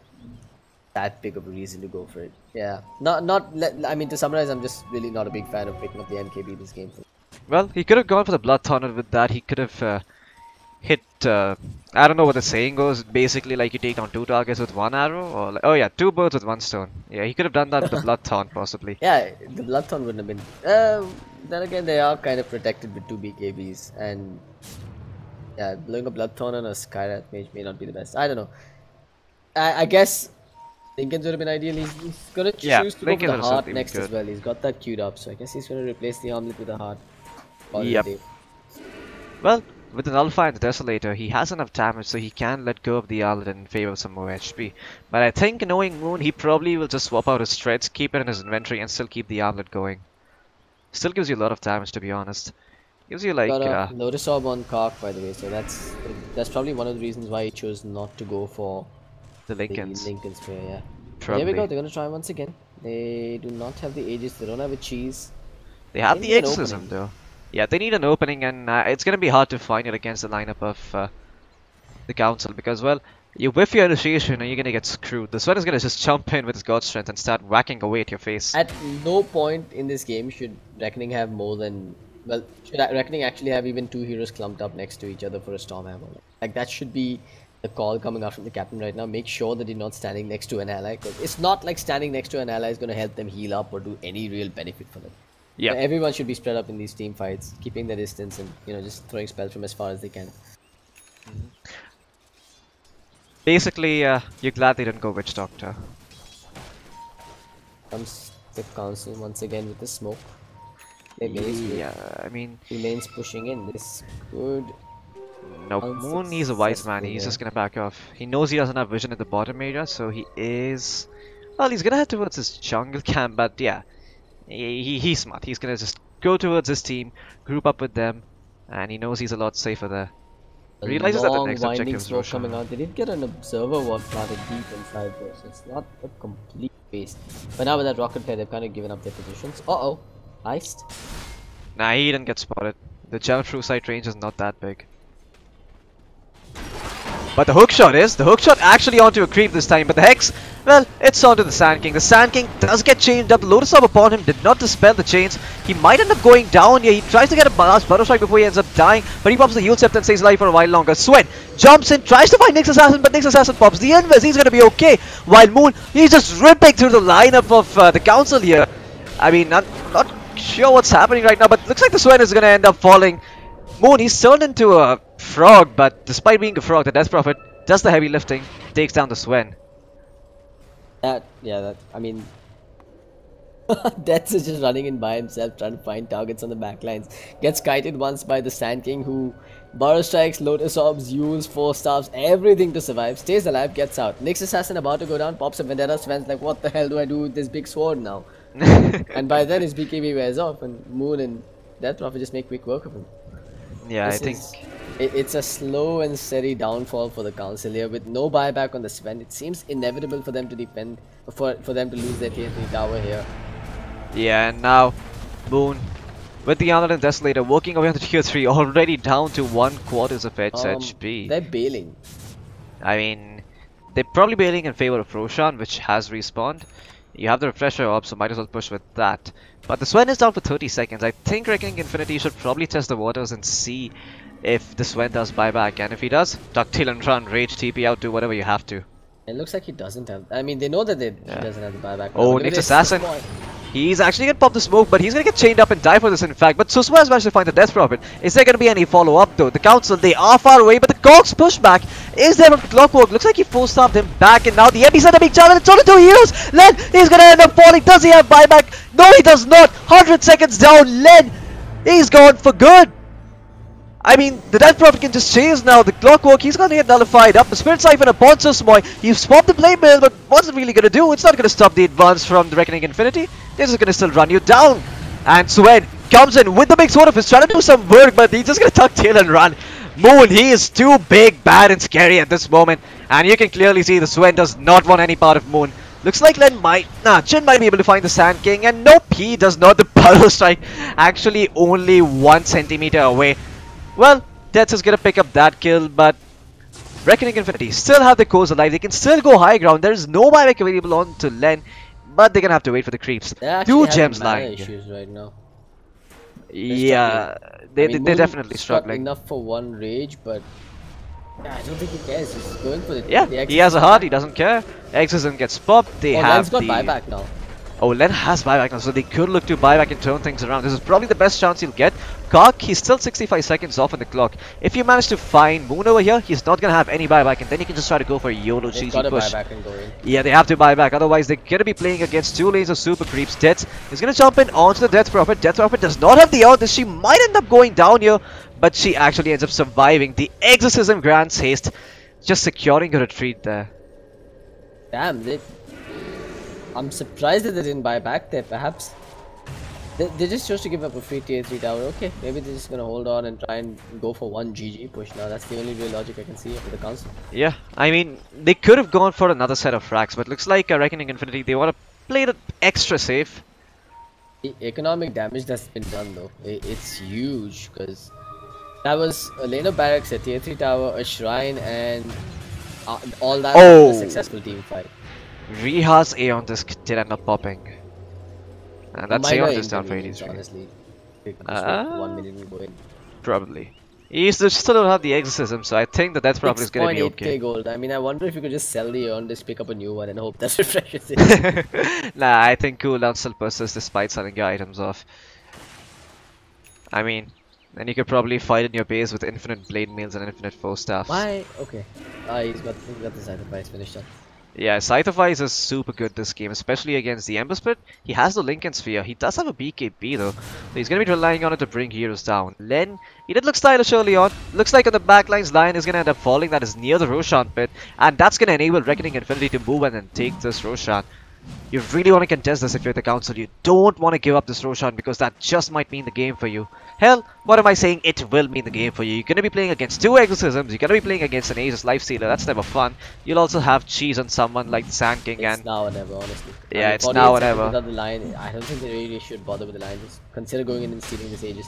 that big of a reason to go for it. Yeah, I mean, to summarize, I'm just really not a big fan of picking up the MKB this game. Well, he could have gone for the Blood Tornado with that. He could have hit, I don't know what the saying goes, basically like you take down 2 targets with 1 arrow, or like, oh yeah, 2 birds with 1 stone. Yeah, he could have done that with the Blood Taunt possibly. Yeah, the Blood Taunt wouldn't have been. Then again, they are kind of protected with 2 BKBs, and yeah, blowing a Blood Taunt on a Skyrath mage may not be the best. I don't know. I guess Lincoln's would have been ideal. He's gonna choose to go for the heart next as well. He's got that queued up, so I guess he's gonna replace the armlet with a heart. Yep. Well, with the Nullify and the Desolator, he has enough damage so he can let go of the armlet in favor of some more HP. But I think knowing Moon, he probably will just swap out his Treads, keep it in his inventory, and still keep the armlet going. Still gives you a lot of damage, to be honst. Gives you like... Got a Notice Orb on Kark, by the way, so that's probably one of the reasons why he chose not to go for the Lincoln's Spear, yeah. Probably. Here we go, they're gonna try once again. They do not have the Aegis, they don't have a Cheese. They have the Exorcism though. Yeah, they need an opening, and it's gonna be hard to find it against the lineup of the Council, because, well, you whiff your initiation and you're gonna get screwed. The Sweat is gonna just jump in with his God Strength and start whacking away at your face. At no point in this game should Reckoning have more than... Well, should Reckoning actually have even 2 heroes clumped up next to each other for a Storm Hammer? Like, that should be the call coming out from the captain right now. Make sure that you're not standing next to an ally, because it's not like standing next to an ally is going to help them heal up or do any real benefit for them. Yeah, so everyone should be spread up in these team fights, keeping their distance and, you know, just throwing spells from as far as they can. Basically, you're glad they didn't go Witch Doctor. Comes the Council once again with the smoke. Yeah, I mean... Lane's pushing in. This could... No, Moon, he's a wise man. He's just gonna back off. He knows he doesn't have vision in the bottom area, so he is... Well, he's gonna head towards his jungle camp, but yeah. He's smart. He's gonna just go towards his team, group up with them, and he knows he's a lot safer there. Realizes that the next objective is Roshan. Coming out. They did get an observer ward planted deep inside there, so it's not a complete waste. But now with that rocket flare, they've kind of given up their positions. Uh-oh. Iced. Nah, he didn't get spotted. The Gem through sight range is not that big. But the hook shot actually onto a creep this time, but the Hex, well, it's onto the Sand King. The Sand King does get chained up. The Lotus Orb upon him did not dispel the chains. He might end up going down here. He tries to get a last Butter Strike before he ends up dying, but he pops the Heal Scepter and stays alive for a while longer. Swen jumps in, tries to find Nyx Assassin, but Nyx Assassin pops the Invis. He's going to be okay. While Moon, he's just ripping through the lineup of the Council here. I mean, not sure what's happening right now, but looks like the Swen is going to end up falling. Moon, he's turned into a frog, but despite being a frog, the Death Prophet does the heavy lifting, takes down the Swen. I mean, Death is just running in by himself, trying to find targets on the backlines. Gets kited once by the Sand King, who Burrow Strikes, Lotus Orbs, Yules, 4 Staffs, everything to survive. Stays alive, gets out. Nyx Assassin about to go down, pops a Vendetta. Sven's like, what the hell do I do with this big sword now? And by then his BKB wears off, and Moon and Death Prophet just make quick work of him. Yeah, I think it's a slow and steady downfall for the Council here, with no buyback on the Sven. It seems inevitable for them to defend, for them to lose their tier 3 tower here. Yeah, and now Moon with the Arnold and Desolator working away on the tier 3, already down to 1/4 of its HP. They're bailing. I mean, they're probably bailing in favor of Roshan, which has respawned. You have the Refresher Orb, so might as well push with that. But the Swen is down for 30 seconds. I think Reckoning Infinity should probably test the waters and see if the Swen does buyback. And if he does, Ducktail and run, Rage TP out, do whatever you have to. It looks like he doesn't have... I mean, they know that he doesn't have the buyback. Oh, Nyx Assassin. He's actually going to pop the smoke, but he's going to get chained up and die for this, in fact. But Susuma has managed to find the Death Prophet. Is there going to be any follow-up, though? The Council, they are far away, but the Cogs pushback is there from Clockwork. Looks like he force-stopped him back, and now the epicenter being challenged. It's only 2 heroes. Len, he's going to end up falling. Does he have buyback? No, he does not. 100 seconds down. Len, he's gone for good. I mean, the Death Prophet can just chase now. The Clockwork, he's going to get nullified up. The Spirit Siphon upon Susmoy. You've swapped the Blade Mail, but what's it really going to do? It's not going to stop the advance from the Reckoning Infinity. They're just going to still run you down. And Swen comes in with the big sword of his, trying to do some work, but he's just going to tuck tail and run. Moon, he is too big, bad, and scary at this moment. And you can clearly see the Swen does not want any part of Moon. Looks like Len might... Jin might be able to find the Sand King. And nope, he does not. The Burrow Strike actually only 1 centimeter away. Well, Death is going to pick up that kill, but Reckoning Infinity still have the cores alive. They can still go high ground. There is no buyback available on to Len, but they're going to have to wait for the creeps. 2 gems lying. Issues right now. Yeah, they're definitely struggling. Enough for 1 rage, but I don't think he cares. He's going for the... Yeah, he has a heart. He doesn't care. Exorcism gets popped. They have Len's got buyback now. Oh, Len has buyback now, so they could look to buyback and turn things around. This is probably the best chance he'll get. Cock, he's still 65 seconds off on the clock. If you manage to find Moon over here, he's not going to have any buyback, and then you can just try to go for a YOLO cheesy push. Buyback and go in. Yeah, they have to buy back, otherwise they're going to be playing against 2 lanes of super creeps. Death is going to jump in onto the Death Prophet. Death Prophet does not have the ult. She might end up going down here, but she actually ends up surviving. The Exorcism grants haste, just securing a retreat there. Damn, I'm surprised that they didn't buy back there. Perhaps they just chose to give up a free tier 3 tower. Okay, maybe they're just gonna hold on and try and go for 1 GG push now. That's the only real logic I can see for the Council. Yeah, I mean, they could have gone for another set of frags, but looks like Reckoning Infinity, they want to play it extra safe. The economic damage that's been done though, it's huge, because that was a lane of barracks, a tier 3 tower, a shrine, and all that was a successful team fight. Riha's Aeon Disc did end up popping. And that's Aeon Disc down for 83. Honestly. 1 million will go in. Probably. He still don't have the Exorcism, so I think that that's probably going to be okay. 6.8k gold. I mean, I wonder if you could just sell the Aeon Disc, pick up a new one, and hope that refreshes it. Nah, I think cooldown still persists despite selling your items off. I mean, then you could probably fight in your base with infinite blade mails and infinite foe staffs. Why? Okay. He's got the sacrifice finished up. Yeah, Scythe of Ice is super good this game, especially against the Ember Split. He has the Lincoln Sphere. He does have a BKB though, so he's going to be relying on it to bring heroes down. Len, he did look stylish early on. Looks like on the backlines, Lion is going to end up falling. That is near the Roshan pit, and that's going to enable Reckoning Infinity to move and then take this Roshan. You really want to contest this if you're the Council. You don't want to give up this Roshan because that just might mean the game for you. Hell, what am I saying? It will mean the game for you. You're going to be playing against 2 exorcisms. You're going to be playing against an Aegis Lifestealer. That's never fun. You'll also have cheese on someone like the Sand King. It's And now or never, honestly. yeah, it's now or never. Without the line, I don't think they really should bother with the line. Just consider going in and stealing this Aegis.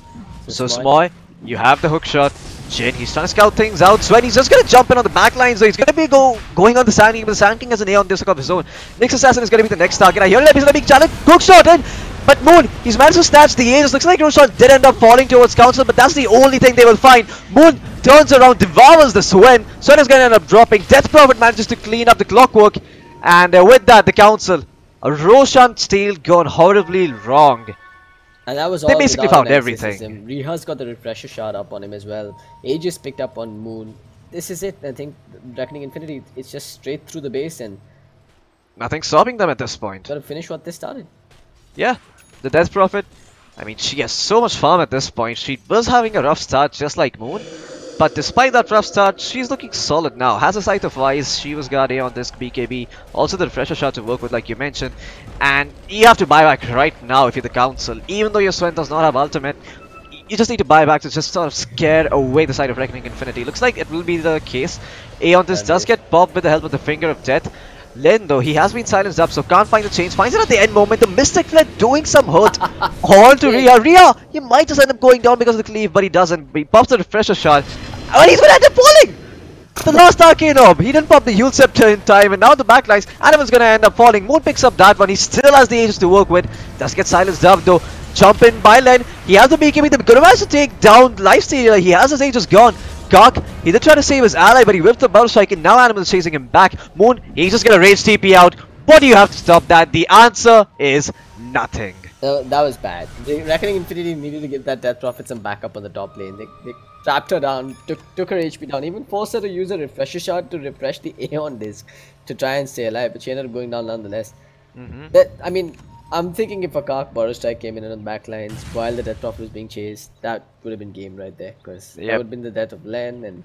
So Smoy, you have the hook shot. Jin, he's trying to scout things out. Sven, he's just going to jump in on the back line. So he's going to be going on the Sand King. But the Sand King has an Aeon Disc of his own. Nyx Assassin is going to be the next target. I hear he's going to be challenged. Hook shot in. But Moon, he's managed to snatch the Aegis. Looks like Roshan did end up falling towards Council, but that's the only thing they will find. Moon turns around, devours the Swen. Swen is going to end up dropping. Death Prophet manages to clean up the clockwork. And with that, the Council, Roshan steal gone horribly wrong. And that was all. They basically found everything. Reha's got the refresher shot up on him as well. Aegis picked up on Moon. This is it. I think Reckoning Infinity, it's just straight through the base and Nothing stopping them at this point. gotta finish what they started. Yeah, the Death Prophet, I mean, she has so much farm at this point. She was having a rough start just like Moon. But despite that rough start, she's looking solid now. Has a sight of eyes, she was got A on this BKB. Also the refresher shot to work with like you mentioned. And you have to buy back right now if you're the Council. Even though your Swen does not have ultimate, you just need to buy back to just sort of scare away the side of Reckoning Infinity. Looks like it will be the case. Aeon this does get popped with the help of the Finger of Death. Len though, he has been silenced up, so can't find the change. Finds it at the end moment. The Mystic Fled doing some hurt on to Rhea. Rhea, he might just end up going down because of the cleave, but he doesn't. He pops the refresher shot. And he's gonna end up falling! The last Arcane Orb. He didn't pop the Yule Scepter in time, and now the backlines. Animal's gonna end up falling. Moon picks up that one. He still has the Aegis to work with. Does get silenced up though. Jump in by Len. He has the BKB. They're gonna manage to take down Lifestealer. He has his Aegis gone. Gok, he did try to save his ally, but he whipped the Battle Strike, and now Animal is chasing him back. Moon, he's just gonna rage TP out. What do you have to stop that? The answer is nothing. That was bad. The Reckoning Infinity needed to give that Death Prophet some backup on the top lane. They trapped her down, took her HP down, even forced her to use a refresher shot to refresh the Aeon disc to try and stay alive, but she ended up going down nonetheless. I mean, I'm thinking if a Kark Borrow Strike came in on the backlines while the Death Prophet was being chased, that would have been game right there, because that would have been the death of Len and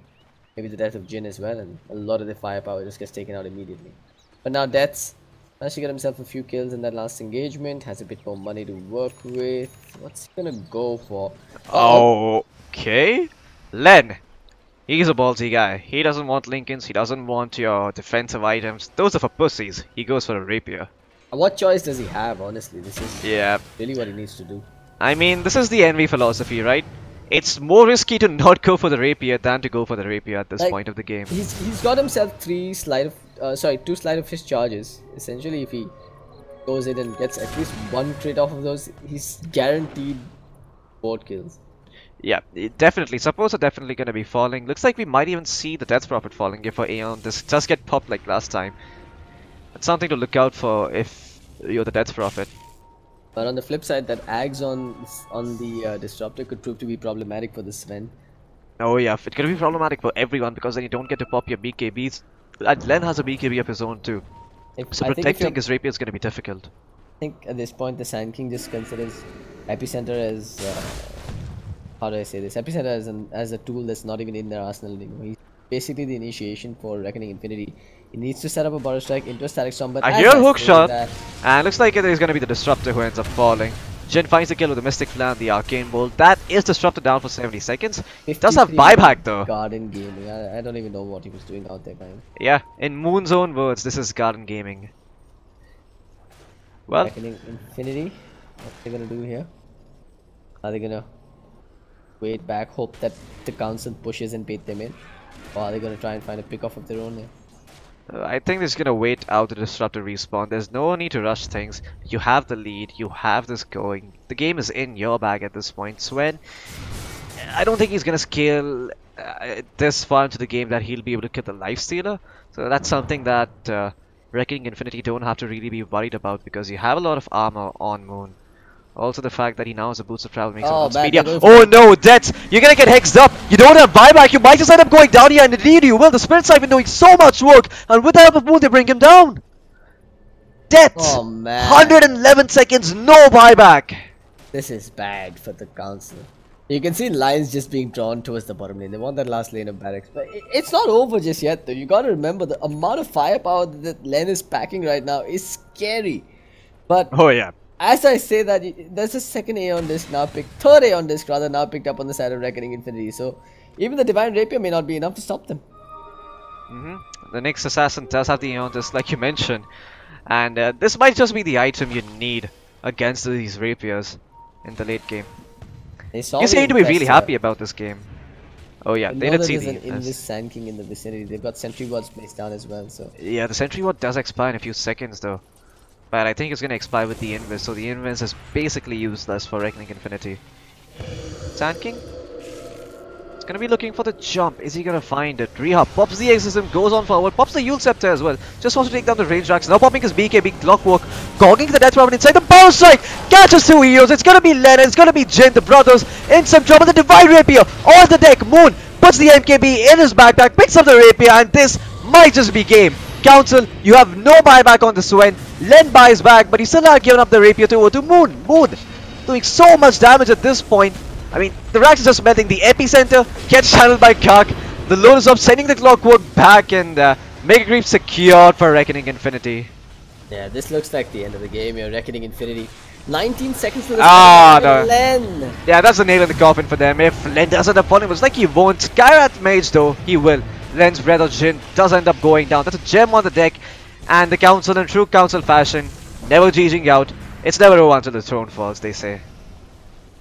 maybe the death of Jin as well, and a lot of the firepower just gets taken out immediately. But now Death's managed to get himself a few kills in that last engagement, has a bit more money to work with. What's he gonna go for? Okay. Len, he's a ballsy guy. He doesn't want Lincolns, he doesn't want your defensive items. Those are for pussies. He goes for a rapier. What choice does he have, honestly? This is really what he needs to do. I mean, this is the envy philosophy, right? It's more risky to not go for the rapier than to go for the rapier at this point of the game. He's got himself two Sleight of Fist charges. Essentially, if he goes in and gets at least one crit off of those, he's guaranteed board kills. Yeah, definitely. Suppose are definitely going to be falling. Looks like we might even see the Death Prophet falling if for Aeon. This does get popped like last time. It's something to look out for if you're the Death Prophet. But on the flip side, that Ags on the Disruptor could prove to be problematic for the Sven. Oh yeah, it's going to be problematic for everyone because then you don't get to pop your BKBs. And Len has a BKB of his own too. So protecting his rapier is going to be difficult. I think at this point the Sand King just considers Epicenter as... how do I say this? Epicenter as a tool that's not even in their arsenal anymore. He's basically the initiation for Reckoning Infinity. He needs to set up a Borrow Strike into a Static Storm, but I hear a hook shot, and looks like it is going to be the Disruptor who ends up falling. Jin finds the kill with the Mystic Flare and the Arcane Bolt. That is Disruptor down for 70 seconds. He does have buyback though. Garden Gaming. I don't even know what he was doing out there, man. Yeah, in Moon's own words, this is Garden Gaming. Well, Reckoning Infinity. What's they gonna do here? Are they gonna wait back, hope that the Council pushes and bait them in? Or are they gonna try and find a pick off of their own here? I think they're just gonna wait out the Disruptor respawn. There's no need to rush things. You have the lead, you have this going. The game is in your bag at this point. Swen, I don't think he's gonna scale this far into the game that he'll be able to kill the Lifestealer. So that's something that Reckoning Infinity don't have to really be worried about because you have a lot of armor on Moon. Also the fact that he now has a boost of travel makes him speedier. Oh no, Death! You're gonna get hexed up! You don't have buyback, you might just end up going down here, and indeed you will. The Spirit Side been doing so much work, and with the help of Moon they bring him down! Death! Oh man. 111 seconds, no buyback! This is bad for the Council. You can see lines just being drawn towards the bottom lane. They want that last lane of barracks. But it's not over just yet though. You gotta remember the amount of firepower that Len is packing right now is scary. But oh yeah. as I say that, there's a second Aeon Disc now third Aeon Disc rather now picked up on the side of Reckoning Infinity. So even the Divine Rapier may not be enough to stop them. The next assassin does have the Aeon Disc, like you mentioned, and this might just be the item you need against these rapiers in the late game. You seem to be really happy about this game. Oh yeah, they did see the Invis Sand King in the vicinity. They've got Sentry Wards placed down as well. So yeah, the Sentry Ward does expire in a few seconds though, but I think it's gonna expire with the Invis, so the Invis is basically useless for Reckoning Infinity. Sand King? It's gonna be looking for the jump. Is he gonna find it? Reha pops the Exorcism, goes on forward, pops the Yule Scepter as well. Just wants to take down the range racks. Now popping his BKB Clockwork, gogging the Death Weapon inside the Power Strike. Catches two heroes. It's gonna be Len, it's gonna be Jin, the brothers in some trouble. The Divine Rapier on the deck. Moon puts the MKB in his backpack, picks up the Rapier, and this might just be game. Council, you have no buyback on the Swen. Len buys back, but he still not given up the Rapier to Moon. Moon doing so much damage at this point. I mean, the racks is just melting. The epicenter gets channeled by Kak. The Lotus Orb sending the Clockwork back, and Mega Creep secured for Reckoning Infinity. Yeah, this looks like the end of the game here. Reckoning Infinity. 19 seconds to the no. Len. Yeah, that's a nail in the coffin for them. If Len does end up falling, it was like he won't. Skyrat Mage though, he will. Len's Breath of Jin does end up going down. That's a gem on the deck. And the Council in true Council fashion, never GGing out. It's never over until the throne falls, they say.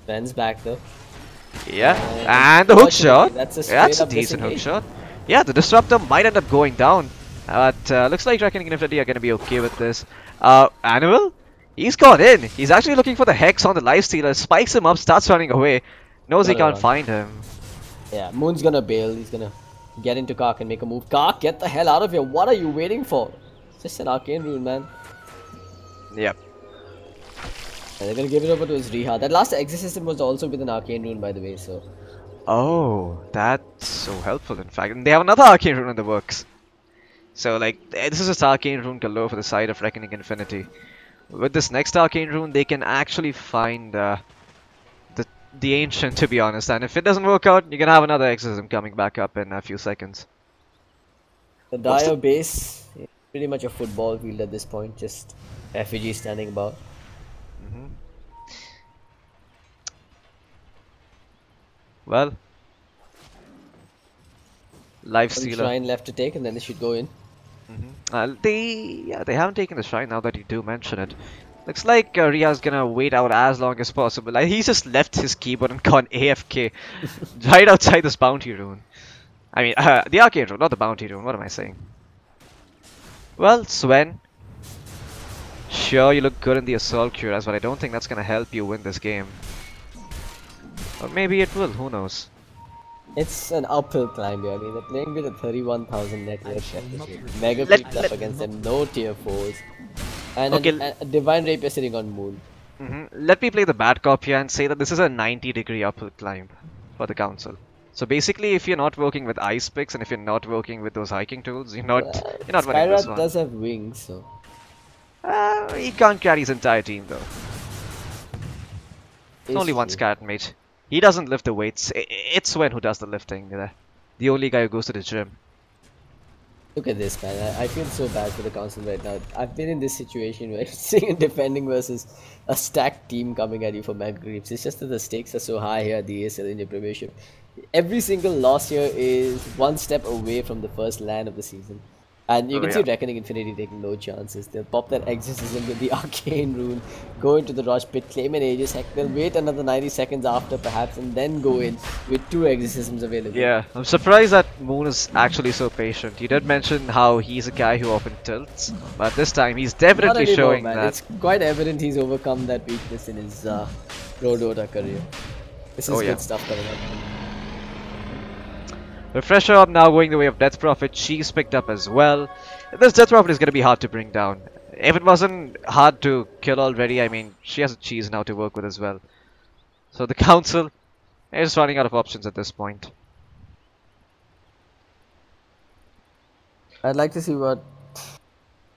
Len's back though. Yeah, and the hook shot. That's a decent hook shot. Yeah, the Disruptor might end up going down. But looks like Reckoning Infinity are going to be okay with this. Animal? He's gone in. He's actually looking for the Hex on the Lifestealer. Spikes him up, starts running away. Knows he can't find him. Yeah, Moon's gonna bail. He's gonna get into Kark and make a move. Kark, get the hell out of here. What are you waiting for? It's just an Arcane Rune, man. Yep. And they're gonna give it over to his Reha. That last Exorcism was also with an Arcane Rune, by the way, so... Oh, that's so helpful, in fact. And they have another Arcane Rune in the works. So, like, this is just Arcane Rune galore for the side of Reckoning Infinity. With this next Arcane Rune, they can actually find the Ancient, to be honest. And if it doesn't work out, you can have another Exorcism coming back up in a few seconds. The Dire base, pretty much a football field at this point. Just refugees standing about. Well, Lifestealer. Shrine left to take, and then they should go in. They haven't taken the shrine now that you do mention it. Looks like Ria's gonna wait out as long as possible. Like, he's just left his keyboard and gone AFK right outside this bounty rune. I mean, the arcade rune, not the bounty rune. What am I saying? Well, Swen. Sure, you look good in the Assault Cuirass, but I don't think that's gonna help you win this game. Or maybe it will, who knows? It's an uphill climb here. I mean, they're playing with a 31,000 net worth. Mega Creep up against them, no tier 4s. And a Divine Rapier sitting on Moon. Let me play the bad cop here and say that this is a 90-degree uphill climb for the Council. So basically, if you're not working with ice picks and if you're not working with those hiking tools, you're not winning this one. Skyrat does have wings, so... he can't carry his entire team though. There's only one true. Skyrat mate. He doesn't lift the weights. It's Swen who does the lifting. The only guy who goes to the gym. Look at this, man. I feel so bad for the Council right now. I've been in this situation where seeing defending versus a stacked team coming at you for Mega Creeps. It's just that the stakes are so high here at the ESL in the Premiership. Every single loss here is one step away from the first LAN of the season. And you can see Reckoning Infinity taking no chances. They'll pop that Exorcism with the Arcane Rune, go into the Rush Pit, claim an Aegis. Heck, they'll wait another 90 seconds after perhaps and then go in with 2 Exorcisms available. Yeah, I'm surprised that Moon is actually so patient. You did mention how he's a guy who often tilts, but this time he's definitely showing man. that. It's quite evident he's overcome that weakness in his pro Dota career. This is good stuff coming up. Refresher up now going the way of Death Prophet. She's picked up as well. This Death Prophet is going to be hard to bring down. If it wasn't hard to kill already, I mean, she has a cheese now to work with as well. So the Council is running out of options at this point. I'd like to see what...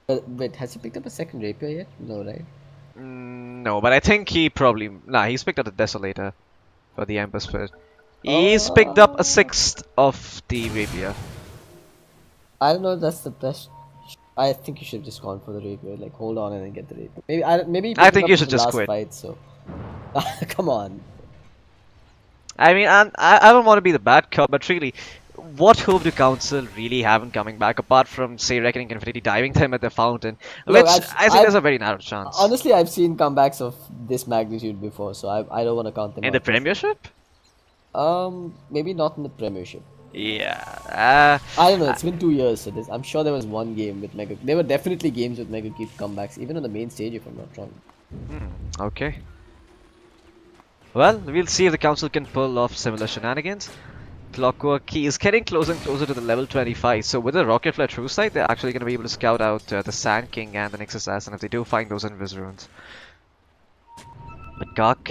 wait, has he picked up a second Rapier yet? No, right? No, but I think he probably... Nah, he's picked up the Desolator for the Ember Spirit. He's picked up a 6th of the Rapier. I don't know if that's the best I think you should have just gone for the raid, right? Like, hold on and then get the raid. Maybe I pick it think up you in should the just last quit. fight, so. Come on. I mean, and I don't want to be the bad cop, but really, what hope do Council really have in coming back apart from, say, Reckoning Infinity diving them at the fountain, Look, which I think there's a very narrow chance. Honestly, I've seen comebacks of this magnitude before, so I don't want to count them In out. the Premiership? Maybe not in the Premiership. Yeah. I don't know. It's been 2 years, so I'm sure there was one game with Mega. There were definitely games with Mega Keep comebacks, even on the main stage, if I'm not wrong. Okay. Well, we'll see if the Council can pull off similar shenanigans. Clockwork Key is getting closer and closer to the level 25, so with the Rocket Flare True Sight, they're actually going to be able to scout out the Sand King and the Nyx Assassin if they do find those Invis runes. But Gok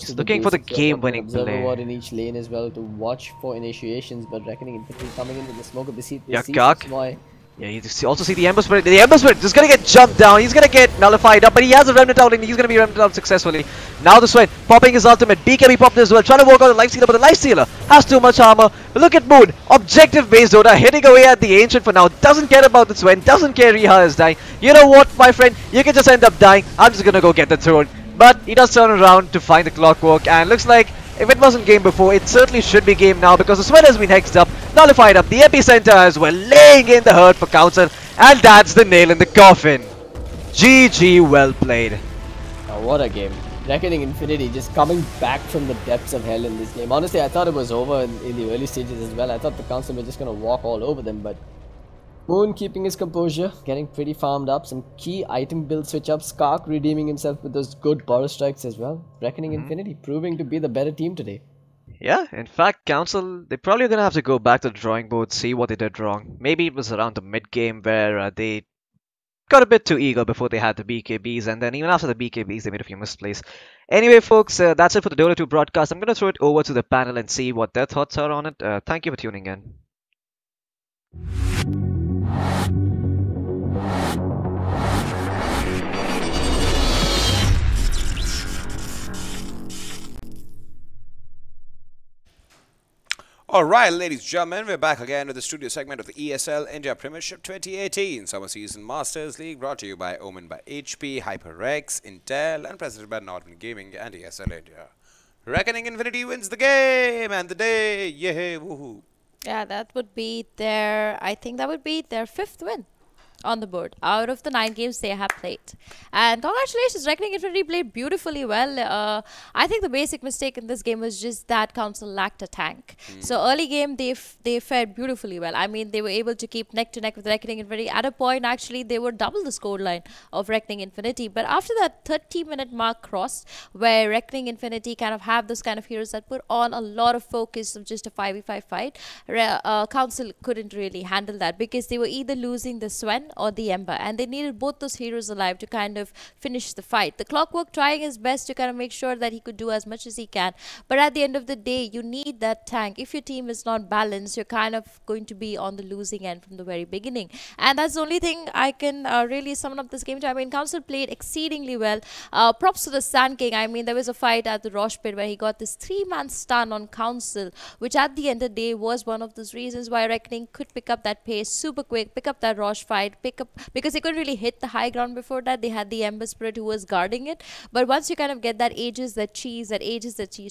is looking for the game-winning play. Observer in each lane as well to watch for initiations, but Reckoning Infantry coming in with the smoke of the seat. Yeah, Gok. Yeah, you also see the Ember Spirit. The Ember Spirit is going to get jumped down. He's going to get nullified up, but he has a Remnant out and he's going to be Remnant out successfully. Now the Swen popping his ultimate. BKB popped as well, trying to work on the Lifestealer, but the Lifestealer has too much armor. But look at Moon. Objective-based Dota hitting away at the Ancient for now. Doesn't care about the Swen. Doesn't care Riha is dying. You know what, my friend? You can just end up dying. I'm just going to go get the throne. But he does turn around to find the Clockwork, and looks like if it wasn't game before, it certainly should be game now because the Swen has been hexed up, nullified up, the epicenter as well, laying in the hurt for Council, and that's the nail in the coffin. GG, well played. Oh, what a game. Reckoning Infinity just coming back from the depths of hell in this game. Honestly, I thought it was over in the early stages as well. I thought the Council were just going to walk all over them, but Moon keeping his composure, getting pretty farmed up, some key item build switch ups, Skark redeeming himself with those good Boros strikes as well. Reckoning Infinity proving to be the better team today. Yeah, in fact, Council, they're probably going to have to go back to the drawing board, see what they did wrong. Maybe it was around the mid-game where they got a bit too eager before they had the BKBs, and then even after the BKBs, they made a few misplays. Anyway, folks, that's it for the Dota 2 broadcast. I'm going to throw it over to the panel and see what their thoughts are on it. Thank you for tuning in. Alright, ladies and gentlemen, we're back again with the studio segment of the ESL India Premiership 2018 Summer Season Masters League, brought to you by Omen by HP, HyperX, Intel, and presented by Norton Gaming and ESL India. Reckoning Infinity wins the game and the day, yay, woohoo. Yeah, that would be their, I think that would be their 5th win on the board out of the 9 games they have played. And congratulations, Reckoning Infinity played beautifully well. I think the basic mistake in this game was just that Council lacked a tank. So early game they fared beautifully well. I mean, they were able to keep neck to neck with Reckoning Infinity. At a point, actually, they were double the scoreline of Reckoning Infinity. But after that 30-minute mark crossed, where Reckoning Infinity kind of have those kind of heroes that put on a lot of focus of just a 5v5 fight, Council couldn't really handle that because they were either losing the Swen or the Ember, and they needed both those heroes alive to kind of finish the fight. The Clockwork trying his best to kind of make sure that he could do as much as he can, but at the end of the day, you need that tank. If your team is not balanced, you're kind of going to be on the losing end from the very beginning, and that's the only thing I can really sum up this game to. I mean, Council played exceedingly well. Props to the Sand King. I mean, there was a fight at the Rosh Pit where he got this 3-man stun on Council, which at the end of the day was one of those reasons why Reckoning could pick up that pace super quick, pick up that Rosh fight, because they couldn't really hit the high ground before that. They had the Ember Spirit who was guarding it, but once you kind of get that ages that cheese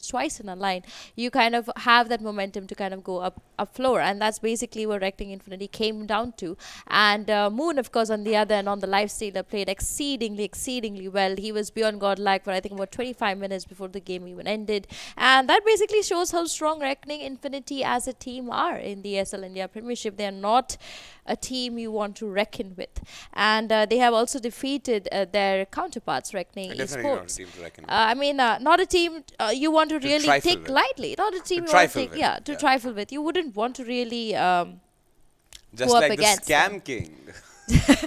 twice in a line, you kind of have that momentum to kind of go up floor, and that's basically what Reckoning Infinity came down to. And Moon, of course, on the other end, on the Lifestealer, played exceedingly well. He was beyond godlike for I think about 25 minutes before the game even ended, and that basically shows how strong Reckoning Infinity as a team are in the ESL India Premiership. They are not a team you want to reckon with, and they have also defeated their counterparts, Reckoning Esports. I mean, not a team you want to really take lightly, not a team you want to take, trifle with. You wouldn't want to really just like the Scam King.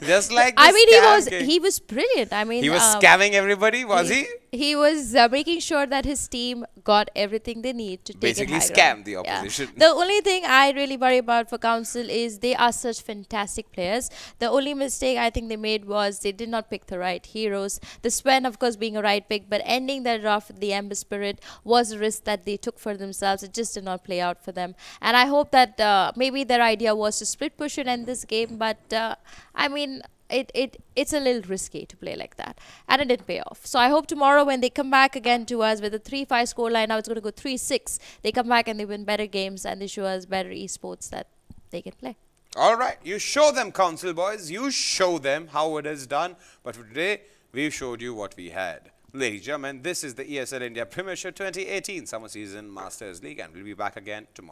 Just like the I mean, he was brilliant. I mean, he was scamming everybody, was he? he was making sure that his team got everything they need to take Basically it high scam ground. the opposition. The only thing I really worry about for Council is they are such fantastic players. The only mistake I think they made was they did not pick the right heroes. The Sven, of course, being a right pick, but ending that off with the Ember Spirit was a risk that they took for themselves. It just did not play out for them. And I hope that maybe their idea was to split push and end this game, but I mean, it's a little risky to play like that, and it didn't pay off. So I hope tomorrow when they come back again to us with a 3-5 scoreline, now it's going to go 3-6, they come back and they win better games and they show us better esports that they can play. All right, you show them, Council boys. You show them how it is done. But for today, we've showed you what we had. Ladies and gentlemen, this is the ESL India Premiership 2018 Summer Season Masters League, and we'll be back again tomorrow.